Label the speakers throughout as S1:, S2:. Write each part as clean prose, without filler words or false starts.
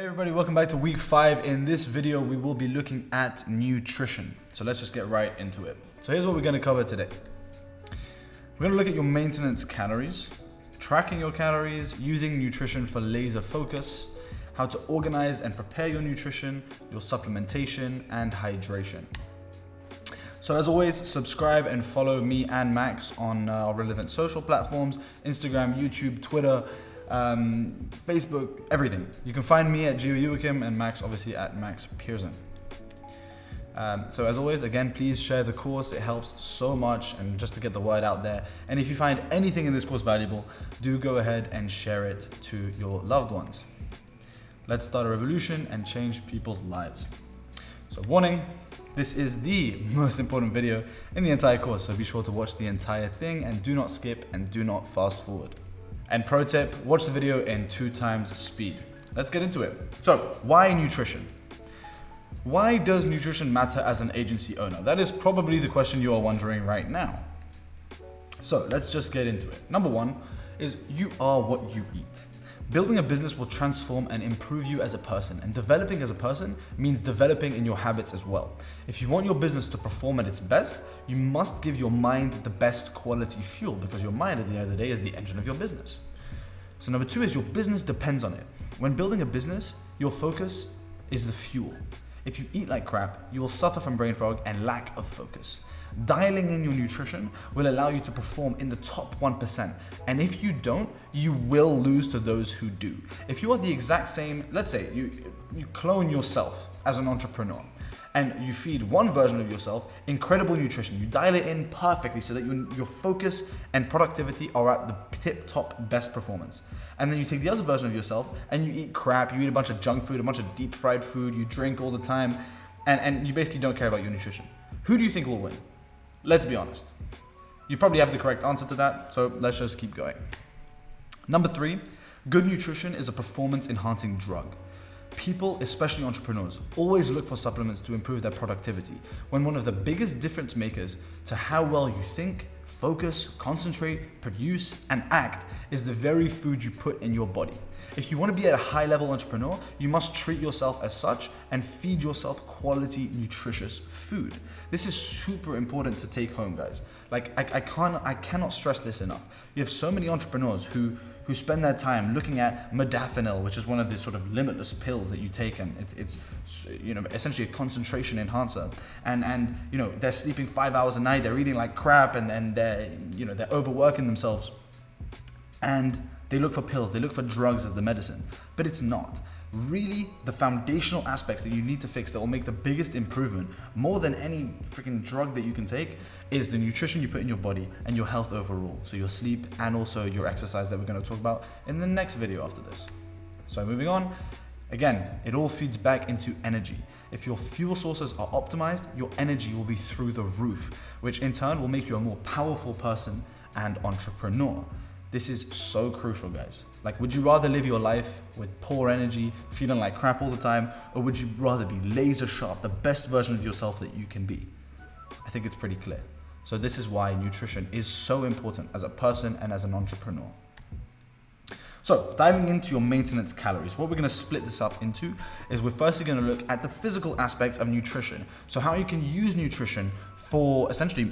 S1: Hey everybody, welcome back to week 5. In this video, we will be looking at nutrition. So let's just get right into it. So here's what we're going to cover today. We're going to look at your maintenance calories, tracking your calories, using nutrition for laser focus, how to organize and prepare your nutrition, your supplementation, and hydration. So as always, subscribe and follow me and Max on our relevant social platforms, Instagram, YouTube, Twitter, Facebook, everything. You can find me at Gio Joachim and Max obviously at Max Pearson. So as always, again, please share the course. It helps so much and just to get the word out there. And if you find anything in this course valuable, do go ahead and share it to your loved ones. Let's start a revolution and change people's lives. So warning, this is the most important video in the entire course. So be sure to watch the entire thing and do not skip and do not fast forward. And pro tip, watch the video in 2 times speed. Let's get into it. So, why nutrition? Why does nutrition matter as an agency owner? That is probably the question you are wondering right now. So, let's just get into it. Number 1 is you are what you eat. Building a business will transform and improve you as a person, and developing as a person means developing in your habits as well. If you want your business to perform at its best, you must give your mind the best quality fuel, because your mind at the end of the day is the engine of your business. So number 2 is your business depends on it. When building a business, your focus is the fuel. If you eat like crap, you will suffer from brain fog and lack of focus. Dialing in your nutrition will allow you to perform in the top 1%. And if you don't, you will lose to those who do. If you are the exact same, let's say you clone yourself as an entrepreneur and you feed one version of yourself incredible nutrition, you dial it in perfectly so that your focus and productivity are at the tip top best performance. And then you take the other version of yourself and you eat crap, you eat a bunch of junk food, a bunch of deep fried food, you drink all the time, and you basically don't care about your nutrition. Who do you think will win? Let's be honest. You probably have the correct answer to that, so let's just keep going. Number 3, good nutrition is a performance enhancing drug. People, especially entrepreneurs, always look for supplements to improve their productivity, when one of the biggest difference makers to how well you think, focus, concentrate, produce, and act is the very food you put in your body. If you want to be a high-level entrepreneur, you must treat yourself as such and feed yourself quality, nutritious food. This is super important to take home, guys. Like, I cannot stress this enough. You have so many entrepreneurs who spend their time looking at modafinil, which is one of the sort of limitless pills that you take, and it's essentially a concentration enhancer. And they're sleeping 5 hours a night, they're eating like crap, and they're overworking themselves. And they look for pills, they look for drugs as the medicine, but it's not. Really, the foundational aspects that you need to fix that will make the biggest improvement, more than any freaking drug that you can take, is the nutrition you put in your body and your health overall. So your sleep and also your exercise that we're going to talk about in the next video after this. So moving on, again, it all feeds back into energy. If your fuel sources are optimized, your energy will be through the roof, which in turn will make you a more powerful person and entrepreneur. This is so crucial, guys. Like, would you rather live your life with poor energy, feeling like crap all the time, or would you rather be laser sharp, the best version of yourself that you can be? I think it's pretty clear. So this is why nutrition is so important as a person and as an entrepreneur. So diving into your maintenance calories, what we're going to split this up into is we're firstly going to look at the physical aspect of nutrition. So how you can use nutrition for essentially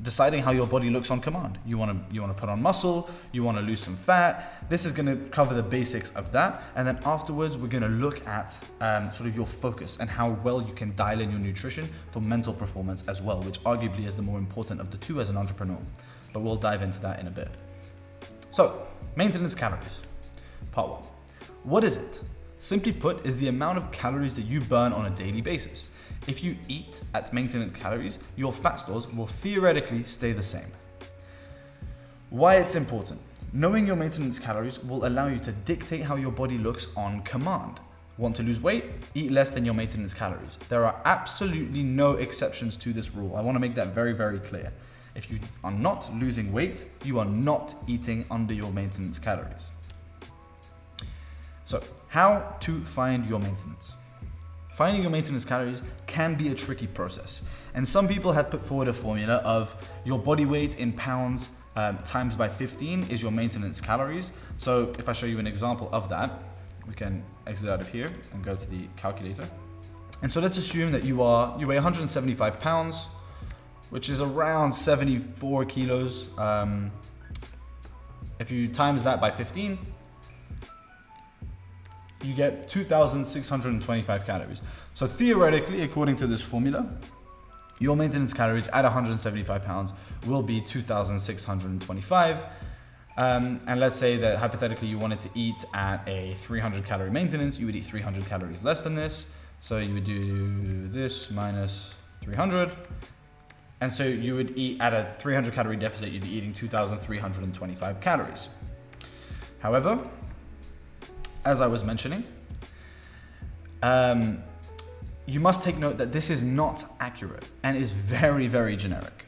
S1: deciding how your body looks on command. You want to put on muscle, you want to lose some fat. This is going to cover the basics of that, and then afterwards we're going to look at sort of your focus and how well you can dial in your nutrition for mental performance as well, which arguably is the more important of the two as an entrepreneur. But we'll dive into that in a bit. So, maintenance calories. Part 1. What is it? Simply put, is the amount of calories that you burn on a daily basis. If you eat at maintenance calories, your fat stores will theoretically stay the same. Why it's important? Knowing your maintenance calories will allow you to dictate how your body looks on command. Want to lose weight? Eat less than your maintenance calories. There are absolutely no exceptions to this rule. I want to make that very, very clear. If you are not losing weight, you are not eating under your maintenance calories. So, how to find your maintenance? Finding your maintenance calories can be a tricky process, and some people have put forward a formula of your body weight in pounds times by 15 is your maintenance calories. So if I show you an example of that, we can exit out of here and go to the calculator. And so let's assume that you weigh 175 pounds, which is around 74 kilos. If you times that by 15, you get 2,625 calories. So theoretically, according to this formula, your maintenance calories at 175 pounds will be 2,625. And let's say that hypothetically you wanted to eat at a 300 calorie maintenance, you would eat 300 calories less than this. So you would do this minus 300. And so you would eat at a 300 calorie deficit, you'd be eating 2,325 calories. However, as I was mentioning, you must take note that this is not accurate and is very, very generic.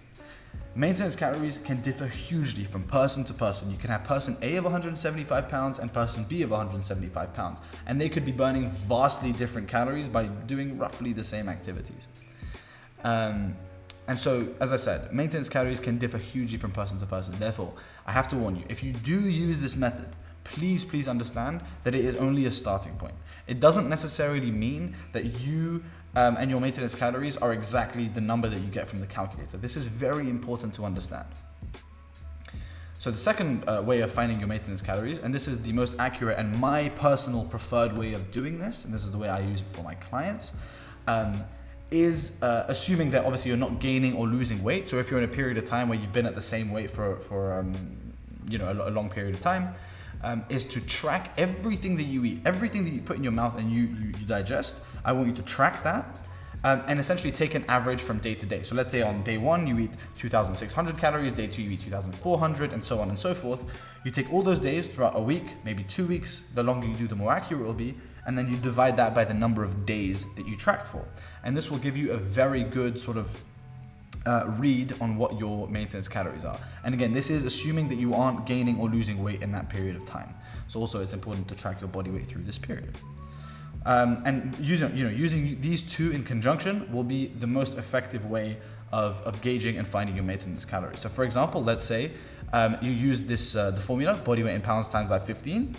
S1: Maintenance calories can differ hugely from person to person. You can have person A of 175 pounds and person B of 175 pounds, and they could be burning vastly different calories by doing roughly the same activities. And so, as I said, maintenance calories can differ hugely from person to person. Therefore, I have to warn you, if you do use this method, please understand that it is only a starting point. It doesn't necessarily mean that you and your maintenance calories are exactly the number that you get from the calculator. This is very important to understand. So the second way of finding your maintenance calories, and this is the most accurate and my personal preferred way of doing this, and this is the way I use it for my clients, is assuming that obviously you're not gaining or losing weight. So if you're in a period of time where you've been at the same weight for a long period of time, is to track everything that you eat, everything that you put in your mouth and you digest. I want you to track that and essentially take an average from day to day. So let's say on day 1 you eat 2,600 calories, day 2 you eat 2,400, and so on and so forth. You take all those days throughout a week, maybe 2 weeks. The longer you do, the more accurate it will be. And then you divide that by the number of days that you tracked for. And this will give you a very good sort of read on what your maintenance calories are. And again, this is assuming that you aren't gaining or losing weight in that period of time. So also it's important to track your body weight through this period. And using these two in conjunction will be the most effective way of gauging and finding your maintenance calories. So for example, let's say you use this the formula, body weight in pounds times by 15.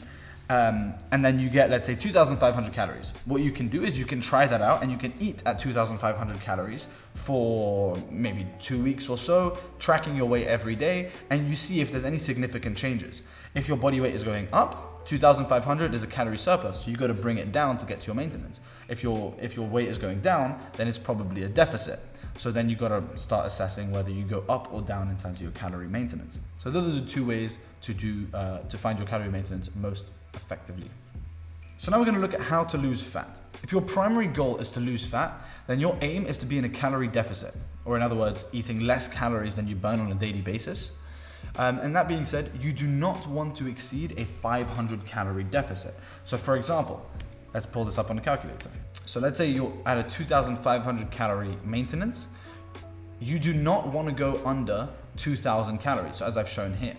S1: And then you get, let's say, 2,500 calories. What you can do is you can try that out and you can eat at 2,500 calories for maybe 2 weeks or so, tracking your weight every day, and you see if there's any significant changes. If your body weight is going up, 2,500 is a calorie surplus, so you got to bring it down to get to your maintenance. If your weight is going down, then it's probably a deficit. So then you got to start assessing whether you go up or down in terms of your calorie maintenance. So those are the 2 ways to find your calorie maintenance most effectively. So now we're going to look at how to lose fat. If your primary goal is to lose fat, then your aim is to be in a calorie deficit, or in other words, eating less calories than you burn on a daily basis. And that being said, you do not want to exceed a 500 calorie deficit. So for example, let's pull this up on a calculator. So let's say you're at a 2,500 calorie maintenance. You do not want to go under 2,000 calories, so as I've shown here.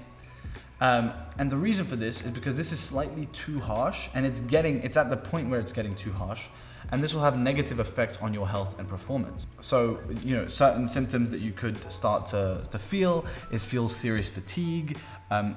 S1: And the reason for this is because this is slightly too harsh, and it's at the point where it's getting too harsh, and this will have negative effects on your health and performance. So, certain symptoms that you could start to feel serious fatigue,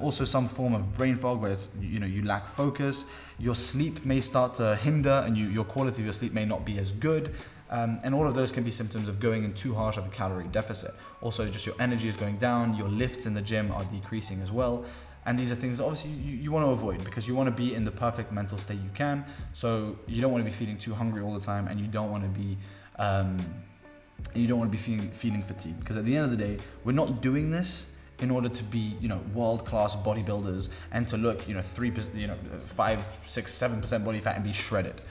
S1: also some form of brain fog where it's, you lack focus. Your sleep may start to hinder, and your quality of your sleep may not be as good. And all of those can be symptoms of going in too harsh of a calorie deficit. Also, just your energy is going down, your lifts in the gym are decreasing as well. And these are things that obviously you want to avoid, because you want to be in the perfect mental state you can. So you don't want to be feeling too hungry all the time, and you don't want to be feeling fatigued. Because at the end of the day, we're not doing this in order to be, world-class bodybuilders and to look, 3%, 5, 6, 7% body fat and be shredded.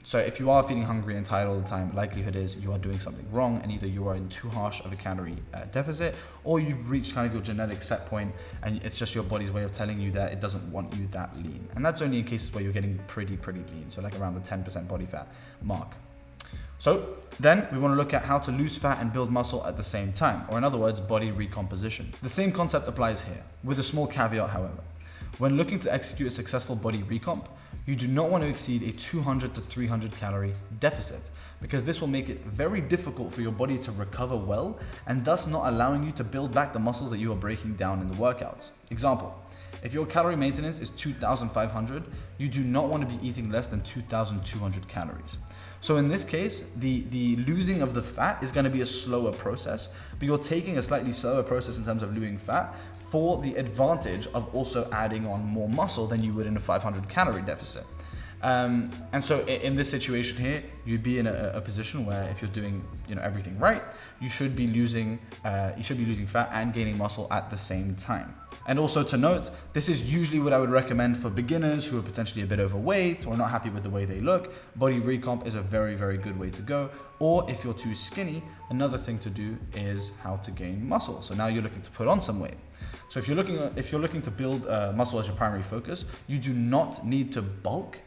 S1: So if you are feeling hungry and tired all the time, likelihood is you are doing something wrong, and either you are in too harsh of a calorie deficit, or you've reached kind of your genetic set point, and it's just your body's way of telling you that it doesn't want you that lean. And that's only in cases where you're getting pretty lean, so like around the 10% body fat mark. So then we want to look at how to lose fat and build muscle at the same time, or in other words, body recomposition. The same concept applies here, with a small caveat, however. When looking to execute a successful body recomp, you do not want to exceed a 200 to 300 calorie deficit, because this will make it very difficult for your body to recover well, and thus not allowing you to build back the muscles that you are breaking down in the workouts. Example, If your calorie maintenance is 2,500, you do not want to be eating less than 2,200 calories. So in this case, the losing of the fat is going to be a slower process, but you're taking a slightly slower process in terms of losing fat for the advantage of also adding on more muscle than you would in a 500 calorie deficit. And so in this situation here, you'd be in a position where if you're doing everything right, you should be losing fat and gaining muscle at the same time. And also to note, this is usually what I would recommend for beginners who are potentially a bit overweight or not happy with the way they look. Body recomp is a very, very good way to go. Or if you're too skinny, another thing to do is how to gain muscle. So now you're looking to put on some weight. So if you're looking to build muscle as your primary focus, you do not need to bulk.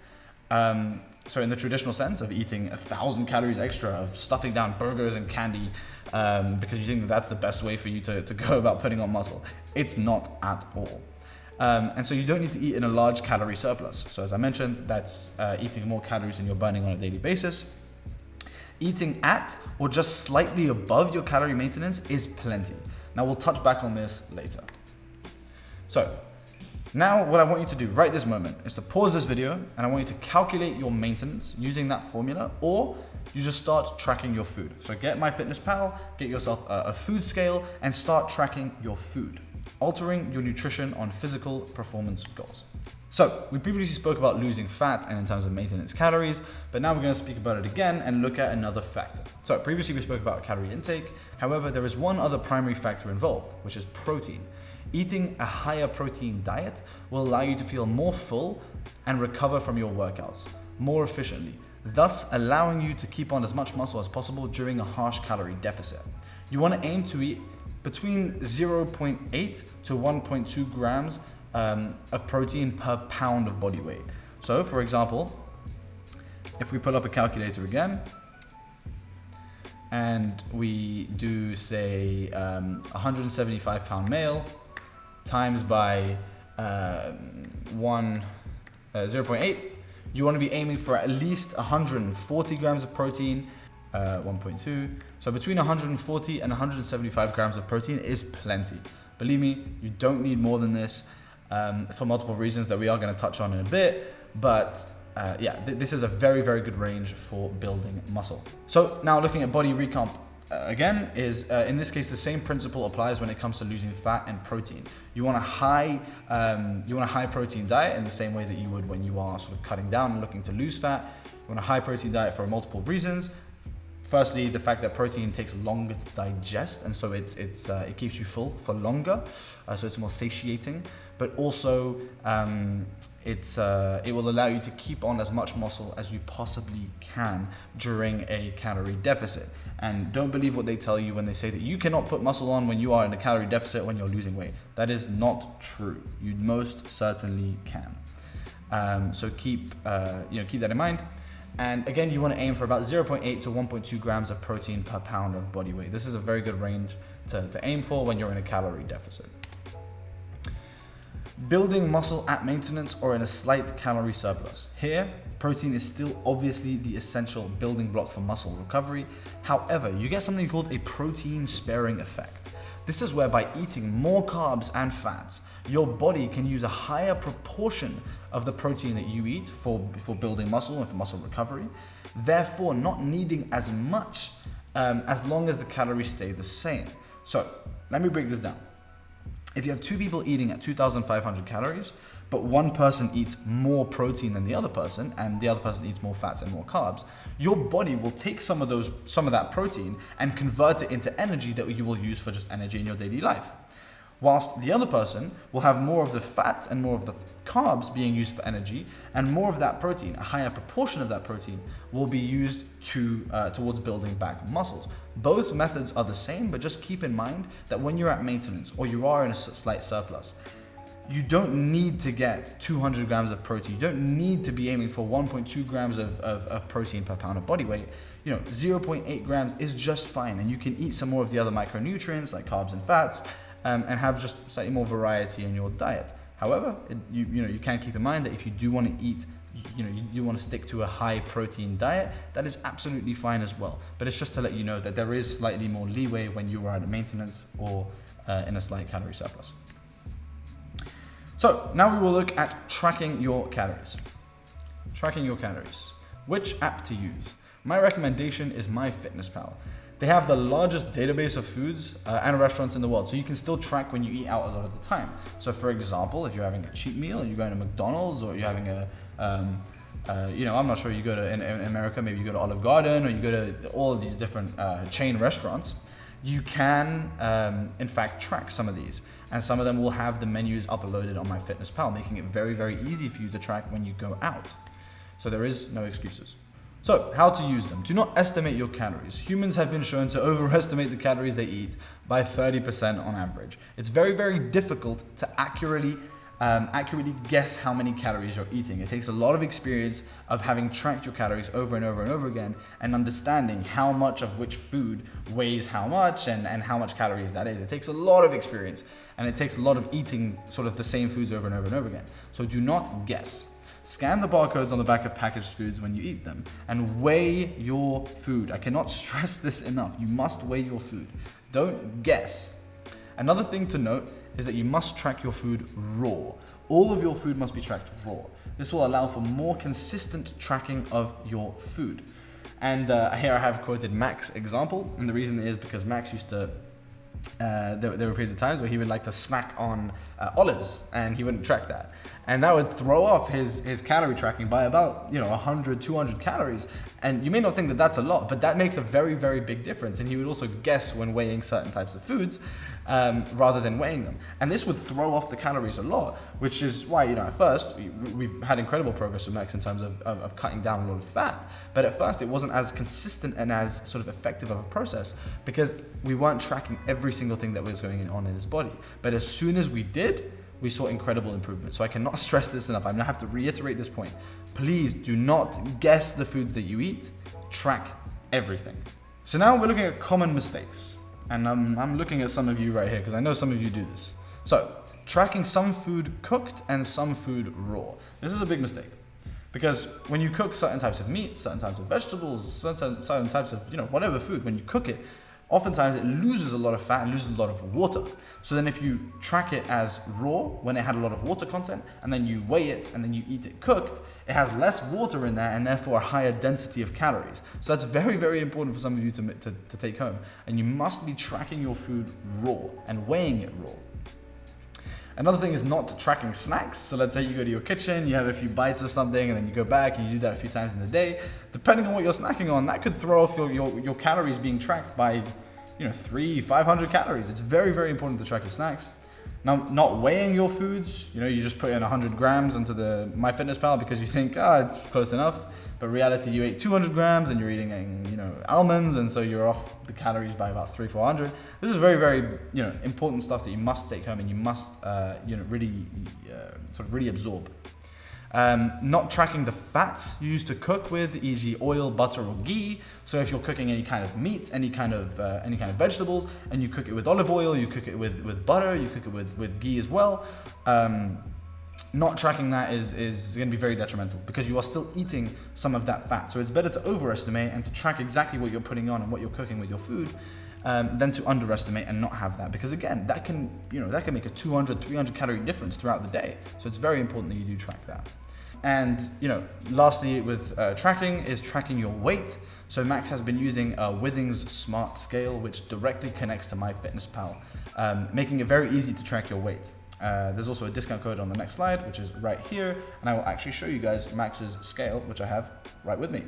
S1: So in the traditional sense of eating 1,000 calories extra, of stuffing down burgers and candy, because you think that that's the best way for you to go about putting on muscle. It's not at all. And so you don't need to eat in a large calorie surplus. So as I mentioned, that's eating more calories than you're burning on a daily basis. Eating at or just slightly above your calorie maintenance is plenty. Now we'll touch back on this later. So now what I want you to do right this moment is to pause this video and I want you to calculate your maintenance using that formula, or you just start tracking your food. So get MyFitnessPal, get yourself a food scale and start tracking your food, altering your nutrition on physical performance goals. So we previously spoke about losing fat and in terms of maintenance calories, but now we're going to speak about it again and look at another factor. So previously we spoke about calorie intake. However, there is one other primary factor involved, which is protein. Eating a higher protein diet will allow you to feel more full and recover from your workouts more efficiently, thus allowing you to keep on as much muscle as possible during a harsh calorie deficit. You want to aim to eat between 0.8 to 1.2 grams of protein per pound of body weight. So for example, if we pull up a calculator again, and we do say 175 pound male times by 0.8, you want to be aiming for at least 140 grams of protein, 1.2. So between 140 and 175 grams of protein is plenty. Believe me, you don't need more than this for multiple reasons that we are going to touch on in a bit. But this is a very, very good range for building muscle. So now looking at body recomp, again, is in this case the same principle applies when it comes to losing fat and protein. You want a high protein diet in the same way that you would when you are sort of cutting down and looking to lose fat. You want a high protein diet for multiple reasons. Firstly, the fact that protein takes longer to digest, and so it keeps you full for longer, so it's more satiating. But also, it will allow you to keep on as much muscle as you possibly can during a calorie deficit. And don't believe what they tell you when they say that you cannot put muscle on when you are in a calorie deficit when you're losing weight. That is not true. You most certainly can. So keep that in mind. And again, you want to aim for about 0.8 to 1.2 grams of protein per pound of body weight. This is a very good range to aim for when you're in a calorie deficit. Building muscle at maintenance or in a slight calorie surplus. Here, protein is still obviously the essential building block for muscle recovery. However, you get something called a protein sparing effect. This is where by eating more carbs and fats, your body can use a higher proportion of the protein that you eat for building muscle and for muscle recovery, therefore not needing as much as long as the calories stay the same. So let me break this down. If you have two people eating at 2,500 calories, but one person eats more protein than the other person, and the other person eats more fats and more carbs, your body will take some of that protein and convert it into energy that you will use for just energy in your daily life. Whilst the other person will have more of the fats and more of the carbs being used for energy, and more of that protein, a higher proportion of that protein, will be used towards building back muscles. Both methods are the same, but just keep in mind that when you're at maintenance or you are in a slight surplus, you don't need to get 200 grams of protein. You don't need to be aiming for 1.2 grams of protein per pound of body weight. 0.8 grams is just fine, and you can eat some more of the other micronutrients like carbs and fats, and have just slightly more variety in your diet. However, you can keep in mind that if you do want to eat, you do want to stick to a high protein diet, that is absolutely fine as well. But it's just to let you know that there is slightly more leeway when you are at a maintenance or in a slight calorie surplus. So now we will look at tracking your calories. Tracking your calories. Which app to use? My recommendation is MyFitnessPal. They have the largest database of foods and restaurants in the world, so you can still track when you eat out a lot of the time. So for example, if you're having a cheat meal, you're going to McDonald's, or you're having a, I'm not sure, you go to, in America, maybe you go to Olive Garden, or you go to all of these different chain restaurants, you can, in fact, track some of these. And some of them will have the menus uploaded on MyFitnessPal, making it very, very easy for you to track when you go out. So there is no excuses. So, how to use them. Do not estimate your calories. Humans have been shown to overestimate the calories they eat by 30% on average. It's very, very difficult to accurately guess how many calories you're eating. It takes a lot of experience of having tracked your calories over and over and over again, and understanding how much of which food weighs how much and how much calories that is. It takes a lot of experience, and it takes a lot of eating sort of the same foods over and over and over again. So do not guess. Scan the barcodes on the back of packaged foods when you eat them, and weigh your food. I cannot stress this enough. You must weigh your food. Don't guess. Another thing to note is that you must track your food raw. All of your food must be tracked raw. This will allow for more consistent tracking of your food. And here I have quoted Mac's example, and the reason is because Max used to there were periods of times where he would like to snack on olives, and he wouldn't track that, and that would throw off his calorie tracking by about 100, 200 calories. And you may not think that that's a lot, but that makes a very, very big difference. And he would also guess when weighing certain types of foods rather than weighing them, and this would throw off the calories a lot, which is why at first we've had incredible progress with Max in terms of cutting down a lot of fat, but at first it wasn't as consistent and as sort of effective of a process because we weren't tracking every single thing that was going on in his body. But as soon as we did, we saw incredible improvement. So I cannot stress this enough. I'm gonna have to reiterate this point. Please do not guess the foods that you eat. Track everything. So now we're looking at common mistakes. And I'm looking at some of you right here because I know some of you do this. So, tracking some food cooked and some food raw. This is a big mistake. Because when you cook certain types of meat, certain types of vegetables, certain types of whatever food, when you cook it, oftentimes it loses a lot of fat and loses a lot of water. So then if you track it as raw, when it had a lot of water content, and then you weigh it and then you eat it cooked, it has less water in there and therefore a higher density of calories. So that's very, very important for some of you to take home. And you must be tracking your food raw and weighing it raw. Another thing is not tracking snacks. So let's say you go to your kitchen, you have a few bites of something, and then you go back and you do that a few times in the day. Depending on what you're snacking on, that could throw off your calories being tracked by 300-500 calories. It's very, very important to track your snacks. Now, not weighing your foods, you just put in 100 grams into the MyFitnessPal because you think, it's close enough. But in reality, you ate 200 grams and you're eating, almonds, and so you're off the calories by about 300-400. This is very, very, important stuff that you must take home and you must, really absorb. Not tracking the fats you use to cook with, e.g. oil, butter, or ghee. So if you're cooking any kind of meat, any kind of vegetables, and you cook it with olive oil, you cook it with butter, you cook it with ghee as well. Not tracking that is going to be very detrimental because you are still eating some of that fat. So it's better to overestimate and to track exactly what you're putting on and what you're cooking with your food than to underestimate and not have that. Because again, that can make a 200-300 calorie difference throughout the day. So it's very important that you do track that. And lastly with tracking is tracking your weight. So Max has been using a Withings Smart Scale, which directly connects to MyFitnessPal, making it very easy to track your weight. There's also a discount code on the next slide, which is right here, and I will actually show you guys Max's scale, which I have right with me.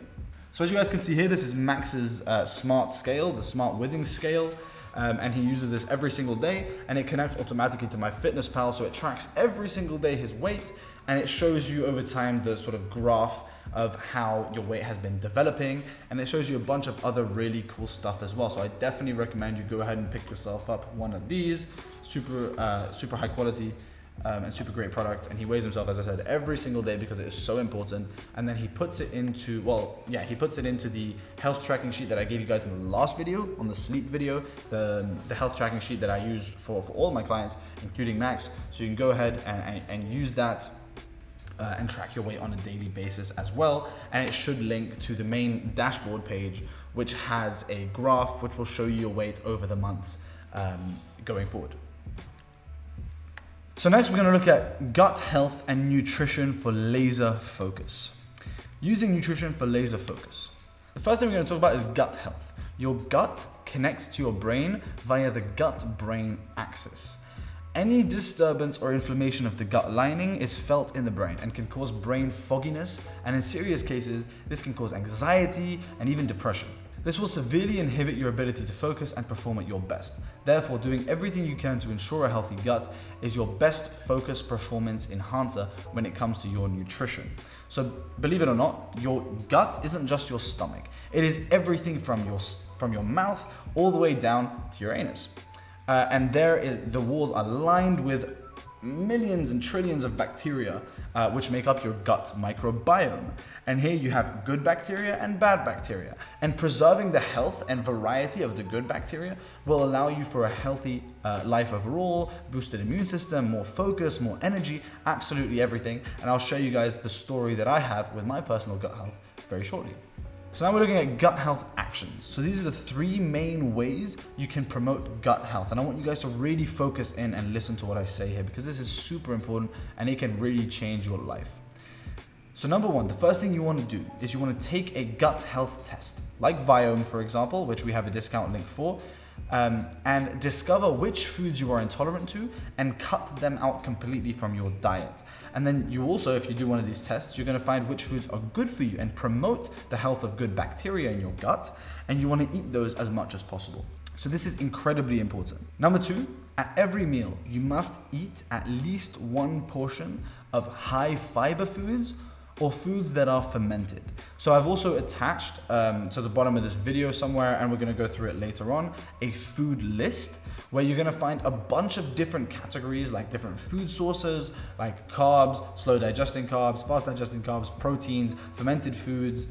S1: So as you guys can see here, this is Max's Smart Scale, the Smart Withings Scale, and he uses this every single day, and it connects automatically to MyFitnessPal, so it tracks every single day his weight, and it shows you over time the sort of graph of how your weight has been developing, and it shows you a bunch of other really cool stuff as well. So I definitely recommend you go ahead and pick yourself up one of these. Super high quality and super great product, and he weighs himself, as I said, every single day because it is so important. And then he puts it into the health tracking sheet that I gave you guys in the last video, on the sleep video, the health tracking sheet that I use for all my clients, including Max. So you can go ahead and use that and track your weight on a daily basis as well. And it should link to the main dashboard page, which has a graph which will show you your weight over the months going forward. So next we're going to look at gut health and nutrition for laser focus. Using nutrition for laser focus. The first thing we're going to talk about is gut health. Your gut connects to your brain via the gut-brain axis. Any disturbance or inflammation of the gut lining is felt in the brain and can cause brain fogginess, and in serious cases, this can cause anxiety and even depression. This will severely inhibit your ability to focus and perform at your best. Therefore, doing everything you can to ensure a healthy gut is your best focus performance enhancer when it comes to your nutrition. So believe it or not, your gut isn't just your stomach. It is everything from your mouth all the way down to your anus. And the walls are lined with millions and trillions of bacteria which make up your gut microbiome. And here you have good bacteria and bad bacteria. And preserving the health and variety of the good bacteria will allow you for a healthy life overall, boosted immune system, more focus, more energy, absolutely everything. And I'll show you guys the story that I have with my personal gut health very shortly. So now we're looking at gut health actions. So these are the 3 main ways you can promote gut health. And I want you guys to really focus in and listen to what I say here, because this is super important and it can really change your life. So number 1, the first thing you want to do is you want to take a gut health test, like Viome, for example, which we have a discount link for, and discover which foods you are intolerant to and cut them out completely from your diet. And then you also, if you do one of these tests, you're going to find which foods are good for you and promote the health of good bacteria in your gut, and you want to eat those as much as possible. So this is incredibly important. Number 2, at every meal, you must eat at least 1 portion of high fiber foods or foods that are fermented. So I've also attached to the bottom of this video somewhere, and we're gonna go through it later on, a food list where you're gonna find a bunch of different categories, like different food sources, like carbs, slow digesting carbs, fast digesting carbs, proteins, fermented foods,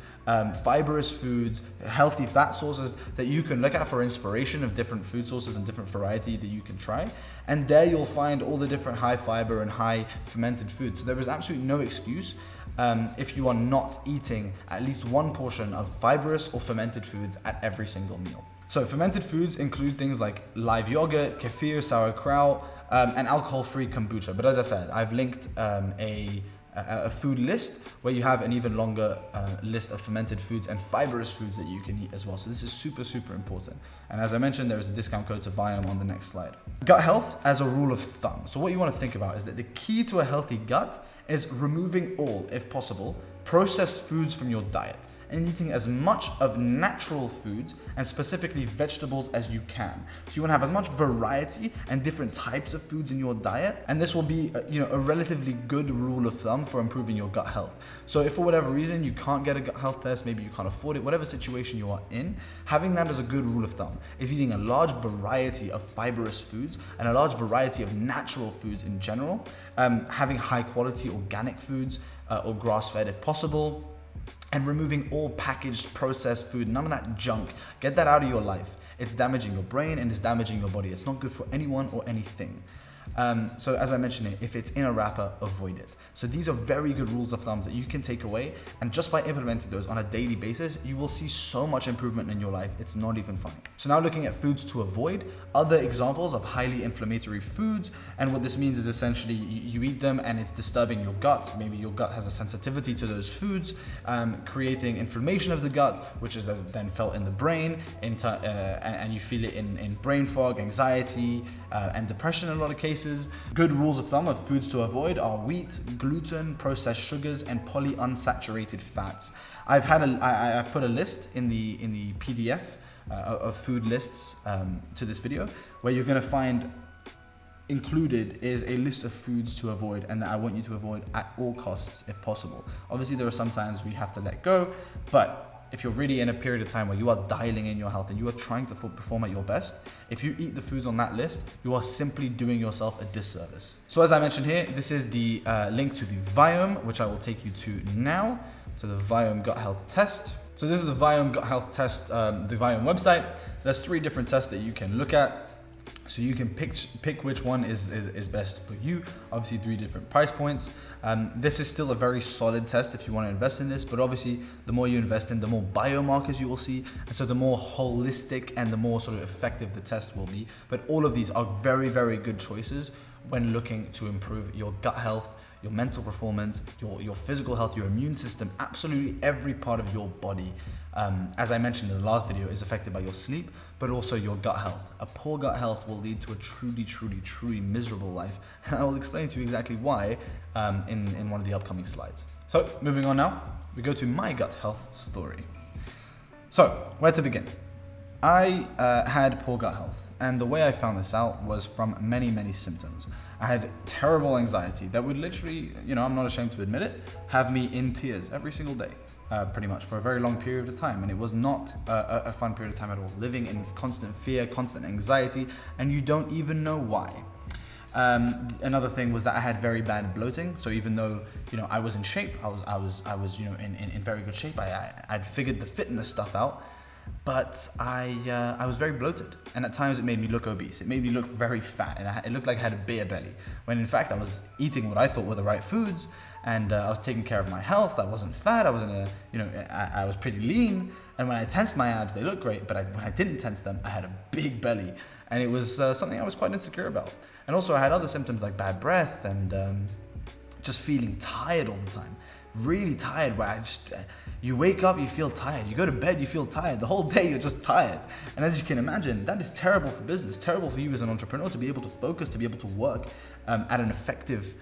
S1: fibrous foods, healthy fat sources that you can look at for inspiration of different food sources and different variety that you can try. And there you'll find all the different high fiber and high fermented foods. So there is absolutely no excuse if you are not eating at least 1 portion of fibrous or fermented foods at every single meal. So fermented foods include things like live yogurt, kefir, sauerkraut, and alcohol-free kombucha. But as I said, I've linked a food list where you have an even longer list of fermented foods and fibrous foods that you can eat as well. So this is super, super important. And as I mentioned, there is a discount code to Viome on the next slide. Gut health as a rule of thumb. So what you want to think about is that the key to a healthy gut is removing all, if possible, processed foods from your diet and eating as much of natural foods and specifically vegetables as you can. So you want to have as much variety and different types of foods in your diet, and this will be a relatively good rule of thumb for improving your gut health. So if for whatever reason you can't get a gut health test, maybe you can't afford it, whatever situation you are in, having that as a good rule of thumb is eating a large variety of fibrous foods and a large variety of natural foods in general, having high quality organic foods or grass-fed if possible, and removing all packaged processed food, none of that junk. Get that out of your life. It's damaging your brain and it's damaging your body. It's not good for anyone or anything. So as I mentioned, if it's in a wrapper, avoid it. So these are very good rules of thumb that you can take away, and just by implementing those on a daily basis, you will see so much improvement in your life. It's not even funny. So now looking at foods to avoid, other examples of highly inflammatory foods, and what this means is essentially you eat them and it's disturbing your gut. Maybe your gut has a sensitivity to those foods, creating inflammation of the gut, which is then felt in the brain, and you feel it in brain fog, anxiety, and depression in a lot of cases. Good rules of thumb of foods to avoid are wheat, gluten, processed sugars, and polyunsaturated fats. I've put a list in the PDF of food lists to this video, where you're going to find included is a list of foods to avoid and that I want you to avoid at all costs if possible. Obviously, there are some times we have to let go, but if you're really in a period of time where you are dialing in your health and you are trying to perform at your best, if you eat the foods on that list, you are simply doing yourself a disservice. So as I mentioned here, this is the link to the Viome, which I will take you to now. So the Viome Gut Health Test. So this is the Viome Gut Health Test, the Viome website. There's 3 different tests that you can look at. So you can pick which one is best for you. Obviously 3 different price points. This is still a very solid test if you want to invest in this, but obviously the more you invest in, the more biomarkers you will see. And so the more holistic and the more sort of effective the test will be. But all of these are very, very good choices when looking to improve your gut health, your mental performance, your physical health, your immune system, absolutely every part of your body. As I mentioned in the last video, is affected by your sleep, but also your gut health. A poor gut health will lead to a truly miserable life. And I will explain to you exactly why in one of the upcoming slides. So moving on now, we go to my gut health story. So where to begin? I had poor gut health, and the way I found this out was from many symptoms. I had terrible anxiety that would literally, I'm not ashamed to admit it, have me in tears every single day. Pretty much for a very long period of time, and it was not a fun period of time at all. Living in constant fear, constant anxiety, and you don't even know why. Another thing was that I had very bad bloating. So even though I was in shape, I was in very good shape. I'd figured the fitness stuff out, but I was very bloated, and at times it made me look obese. It made me look very fat, and it looked like I had a beer belly, when in fact I was eating what I thought were the right foods, and I was taking care of my health. I wasn't fat. I wasn't I was pretty lean, and when I tensed my abs, they looked great, but when I didn't tense them, I had a big belly, and it was something I was quite insecure about. And also I had other symptoms like bad breath and just feeling tired all the time. Really tired, where you wake up, you feel tired. You go to bed, you feel tired. The whole day, you're just tired. And as you can imagine, that is terrible for business, terrible for you as an entrepreneur to be able to focus, to be able to work at an effective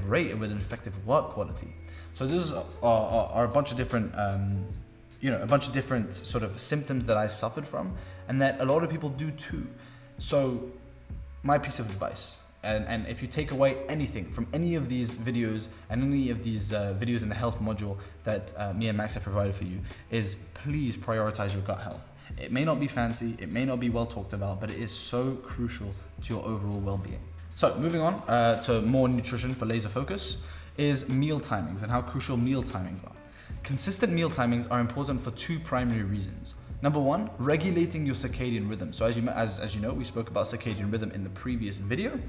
S1: rate and with an effective work quality. So these are a bunch of different, sort of symptoms that I suffered from, and that a lot of people do too. So my piece of advice, and if you take away anything from any of these videos and any of these videos in the health module that me and Max have provided for you, is please prioritize your gut health. It may not be fancy, it may not be well talked about, but it is so crucial to your overall well-being. So moving on to more nutrition for laser focus is meal timings and how crucial meal timings are. Consistent meal timings are important for two primary reasons. Number one, regulating your circadian rhythm. So as you know, we spoke about circadian rhythm in the previous video.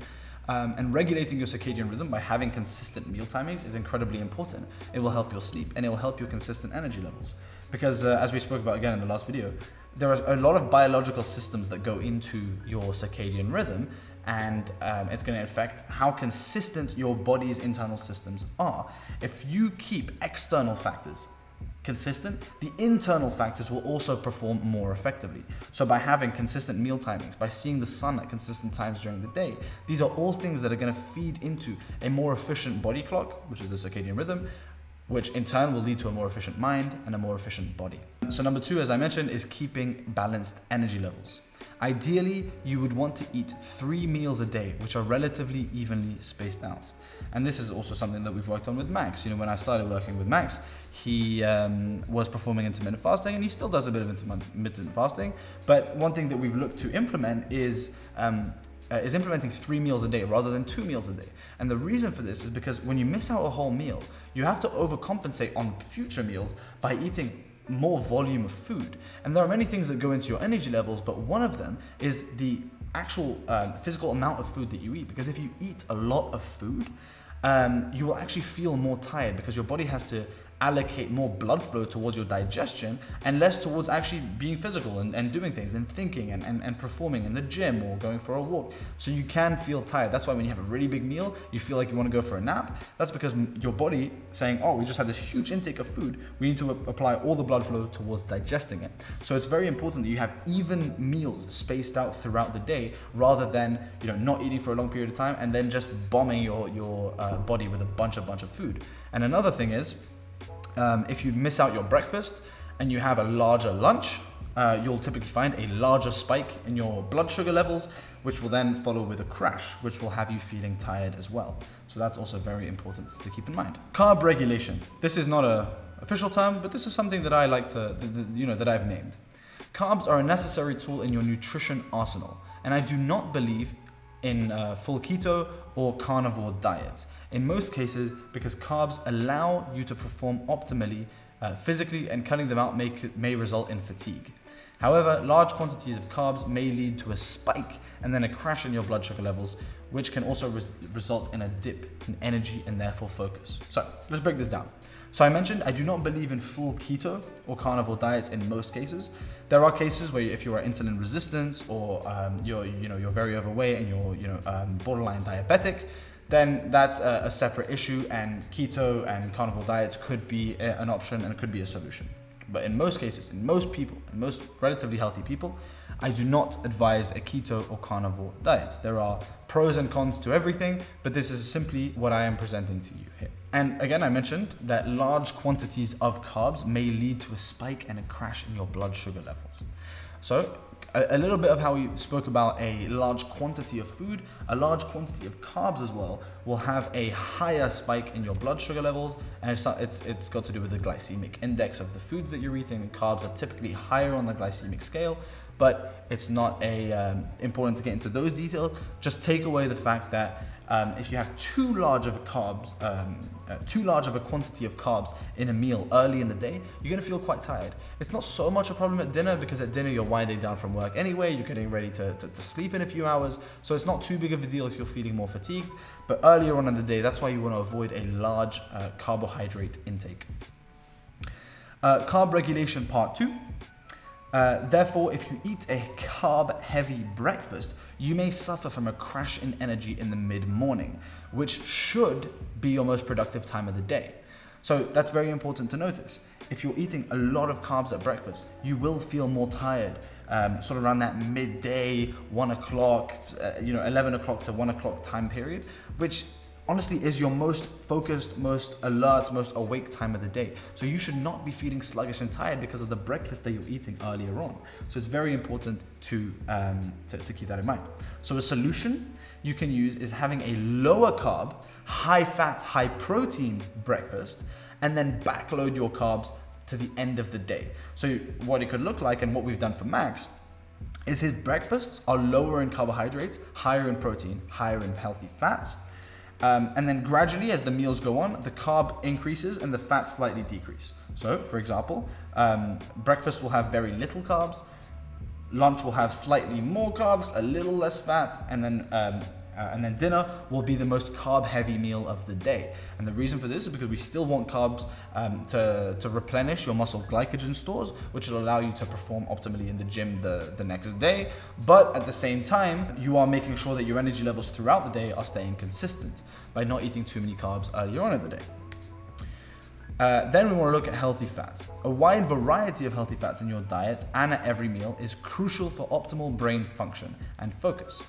S1: And regulating your circadian rhythm by having consistent meal timings is incredibly important. It will help your sleep, and it will help your consistent energy levels. Because as we spoke about again in the last video, there are a lot of biological systems that go into your circadian rhythm, and it's going to affect how consistent your body's internal systems are. If you keep external factors consistent, the internal factors will also perform more effectively. So by having consistent meal timings, by seeing the sun at consistent times during the day, these are all things that are going to feed into a more efficient body clock, which is the circadian rhythm, which in turn will lead to a more efficient mind and a more efficient body. So number two, as I mentioned, is keeping balanced energy levels. Ideally, you would want to eat 3 meals a day, which are relatively evenly spaced out. And this is also something that we've worked on with Max. When I started working with Max, he was performing intermittent fasting, and he still does a bit of intermittent fasting. But one thing that we've looked to implement is implementing 3 meals a day rather than 2 meals a day. And the reason for this is because when you miss out a whole meal, you have to overcompensate on future meals by eating more volume of food. And there are many things that go into your energy levels, but one of them is the actual physical amount of food that you eat. Because if you eat a lot of food, you will actually feel more tired, because your body has to allocate more blood flow towards your digestion and less towards actually being physical and doing things and thinking and performing in the gym or going for a walk. So you can feel tired. That's why when you have a really big meal, you feel like you want to go for a nap. That's because your body saying, oh, we just had this huge intake of food. We need to apply all the blood flow towards digesting it. So it's very important that you have even meals spaced out throughout the day, rather than not eating for a long period of time and then just bombing your body with a bunch of food. And another thing is, if you miss out your breakfast and you have a larger lunch, you'll typically find a larger spike in your blood sugar levels, which will then follow with a crash, which will have you feeling tired as well. So that's also very important to keep in mind. Carb regulation. This is not an official term, but this is something that I like that I've named. Carbs are a necessary tool in your nutrition arsenal, and I do not believe in full keto or carnivore diets. In most cases, because carbs allow you to perform optimally physically, and cutting them out may result in fatigue. However, large quantities of carbs may lead to a spike and then a crash in your blood sugar levels, which can also result in a dip in energy and therefore focus. So let's break this down. So I mentioned I do not believe in full keto or carnivore diets in most cases. There are cases where if you are insulin resistant or you're very overweight and you're borderline diabetic, then that's a separate issue, and keto and carnivore diets could be an option and could be a solution. But in most cases, in most people, in most relatively healthy people, I do not advise a keto or carnivore diet. There are pros and cons to everything, but this is simply what I am presenting to you here. And again, I mentioned that large quantities of carbs may lead to a spike and a crash in your blood sugar levels. So a little bit of how we spoke about a large quantity of food, a large quantity of carbs as well will have a higher spike in your blood sugar levels, and it's got to do with the glycemic index of the foods that you're eating. And carbs are typically higher on the glycemic scale, but it's not important to get into those details. Just take away the fact that if you have too large of a quantity of carbs in a meal early in the day, you're gonna feel quite tired. It's not so much a problem at dinner, because at dinner you're winding down from work anyway, you're getting ready to sleep in a few hours, so it's not too big of a deal if you're feeling more fatigued. But earlier on in the day, that's why you wanna avoid a large carbohydrate intake. Carb regulation part 2. Therefore, if you eat a carb-heavy breakfast, you may suffer from a crash in energy in the mid-morning, which should be your most productive time of the day. So that's very important to notice. If you're eating a lot of carbs at breakfast, you will feel more tired, sort of around that midday, 1 o'clock, 11 o'clock to 1 o'clock time period, which honestly is your most focused, most alert, most awake time of the day. So you should not be feeling sluggish and tired because of the breakfast that you're eating earlier on. So it's very important to keep that in mind. So a solution you can use is having a lower carb, high fat, high protein breakfast, and then backload your carbs to the end of the day. So what it could look like, and what we've done for Max, is his breakfasts are lower in carbohydrates, higher in protein, higher in healthy fats. And then gradually, as the meals go on, the carb increases and the fat slightly decrease. So, for example, breakfast will have very little carbs, lunch will have slightly more carbs, a little less fat, and then dinner will be the most carb-heavy meal of the day. And the reason for this is because we still want carbs to replenish your muscle glycogen stores, which will allow you to perform optimally in the gym the next day. But at the same time, you are making sure that your energy levels throughout the day are staying consistent by not eating too many carbs earlier on in the day. Then we want to look at healthy fats. A wide variety of healthy fats in your diet and at every meal is crucial for optimal brain function and focus.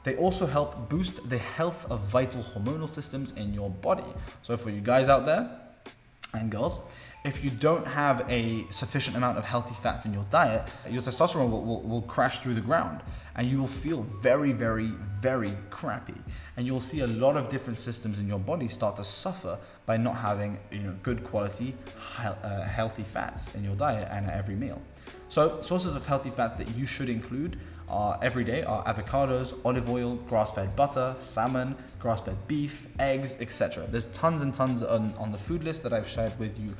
S1: They also help boost the health of vital hormonal systems in your body. So for you guys out there and girls, if you don't have a sufficient amount of healthy fats in your diet, your testosterone will crash through the ground, and you will feel very, very, very crappy. And you'll see a lot of different systems in your body start to suffer by not having good quality healthy fats in your diet and at every meal. So sources of healthy fats that you should include every day are avocados, olive oil, grass-fed butter, salmon, grass-fed beef, eggs, etc. There's tons and tons on the food list that I've shared with you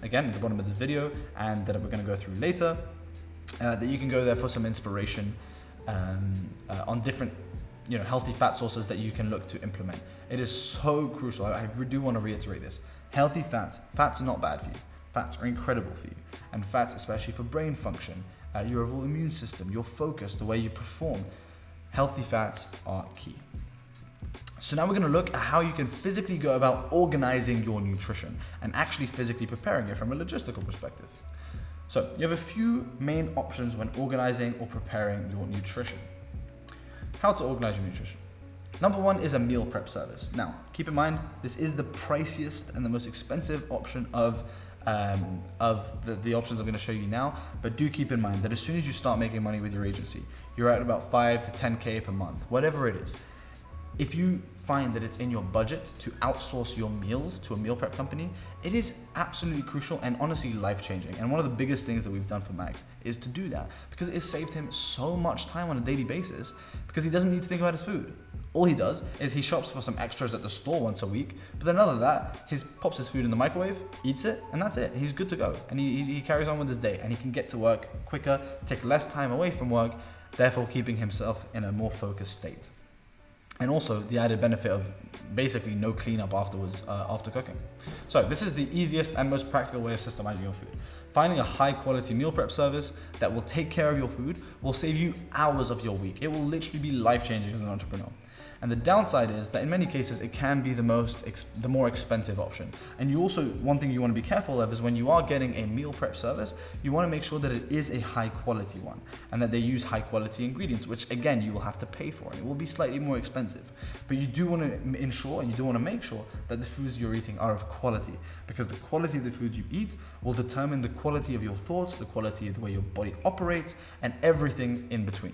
S1: again at the bottom of this video, and that we're going to go through later, that you can go there for some inspiration on different healthy fat sources that you can look to implement. It is so crucial. I do want to reiterate this. Healthy fats are not bad for you. Fats are incredible for you, and fats, especially for brain function, your overall immune system, your focus, the way you perform. Healthy fats are key. So now we're going to look at how you can physically go about organizing your nutrition and actually physically preparing it from a logistical perspective. So you have a few main options when organizing or preparing your nutrition. How to organize your nutrition. Number one is a meal prep service. Now, keep in mind, this is the priciest and the most expensive option of the options I'm going to show you now, but do keep in mind that as soon as you start making money with your agency, you're at about 5 to 10K per month, whatever it is. If you find that it's in your budget to outsource your meals to a meal prep company, it is absolutely crucial and honestly life-changing. And one of the biggest things that we've done for Max is to do that, because it has saved him so much time on a daily basis, because he doesn't need to think about his food. All he does is he shops for some extras at the store once a week, but then other than that, he pops his food in the microwave, eats it, and that's it. He's good to go. And he carries on with his day, and he can get to work quicker, take less time away from work, therefore keeping himself in a more focused state. And also the added benefit of basically no cleanup afterwards after cooking. So this is the easiest and most practical way of systemizing your food. Finding a high quality meal prep service that will take care of your food will save you hours of your week. It will literally be life changing as an entrepreneur. And the downside is that in many cases it can be the more expensive option. And you also, one thing you want to be careful of is when you are getting a meal prep service, you want to make sure that it is a high quality one and that they use high quality ingredients, which again you will have to pay for and it will be slightly more expensive. But you do want to ensure and you do want to make sure that the foods you're eating are of quality, because the quality of the foods you eat will determine the quality of your thoughts, the quality of the way your body operates, and everything in between.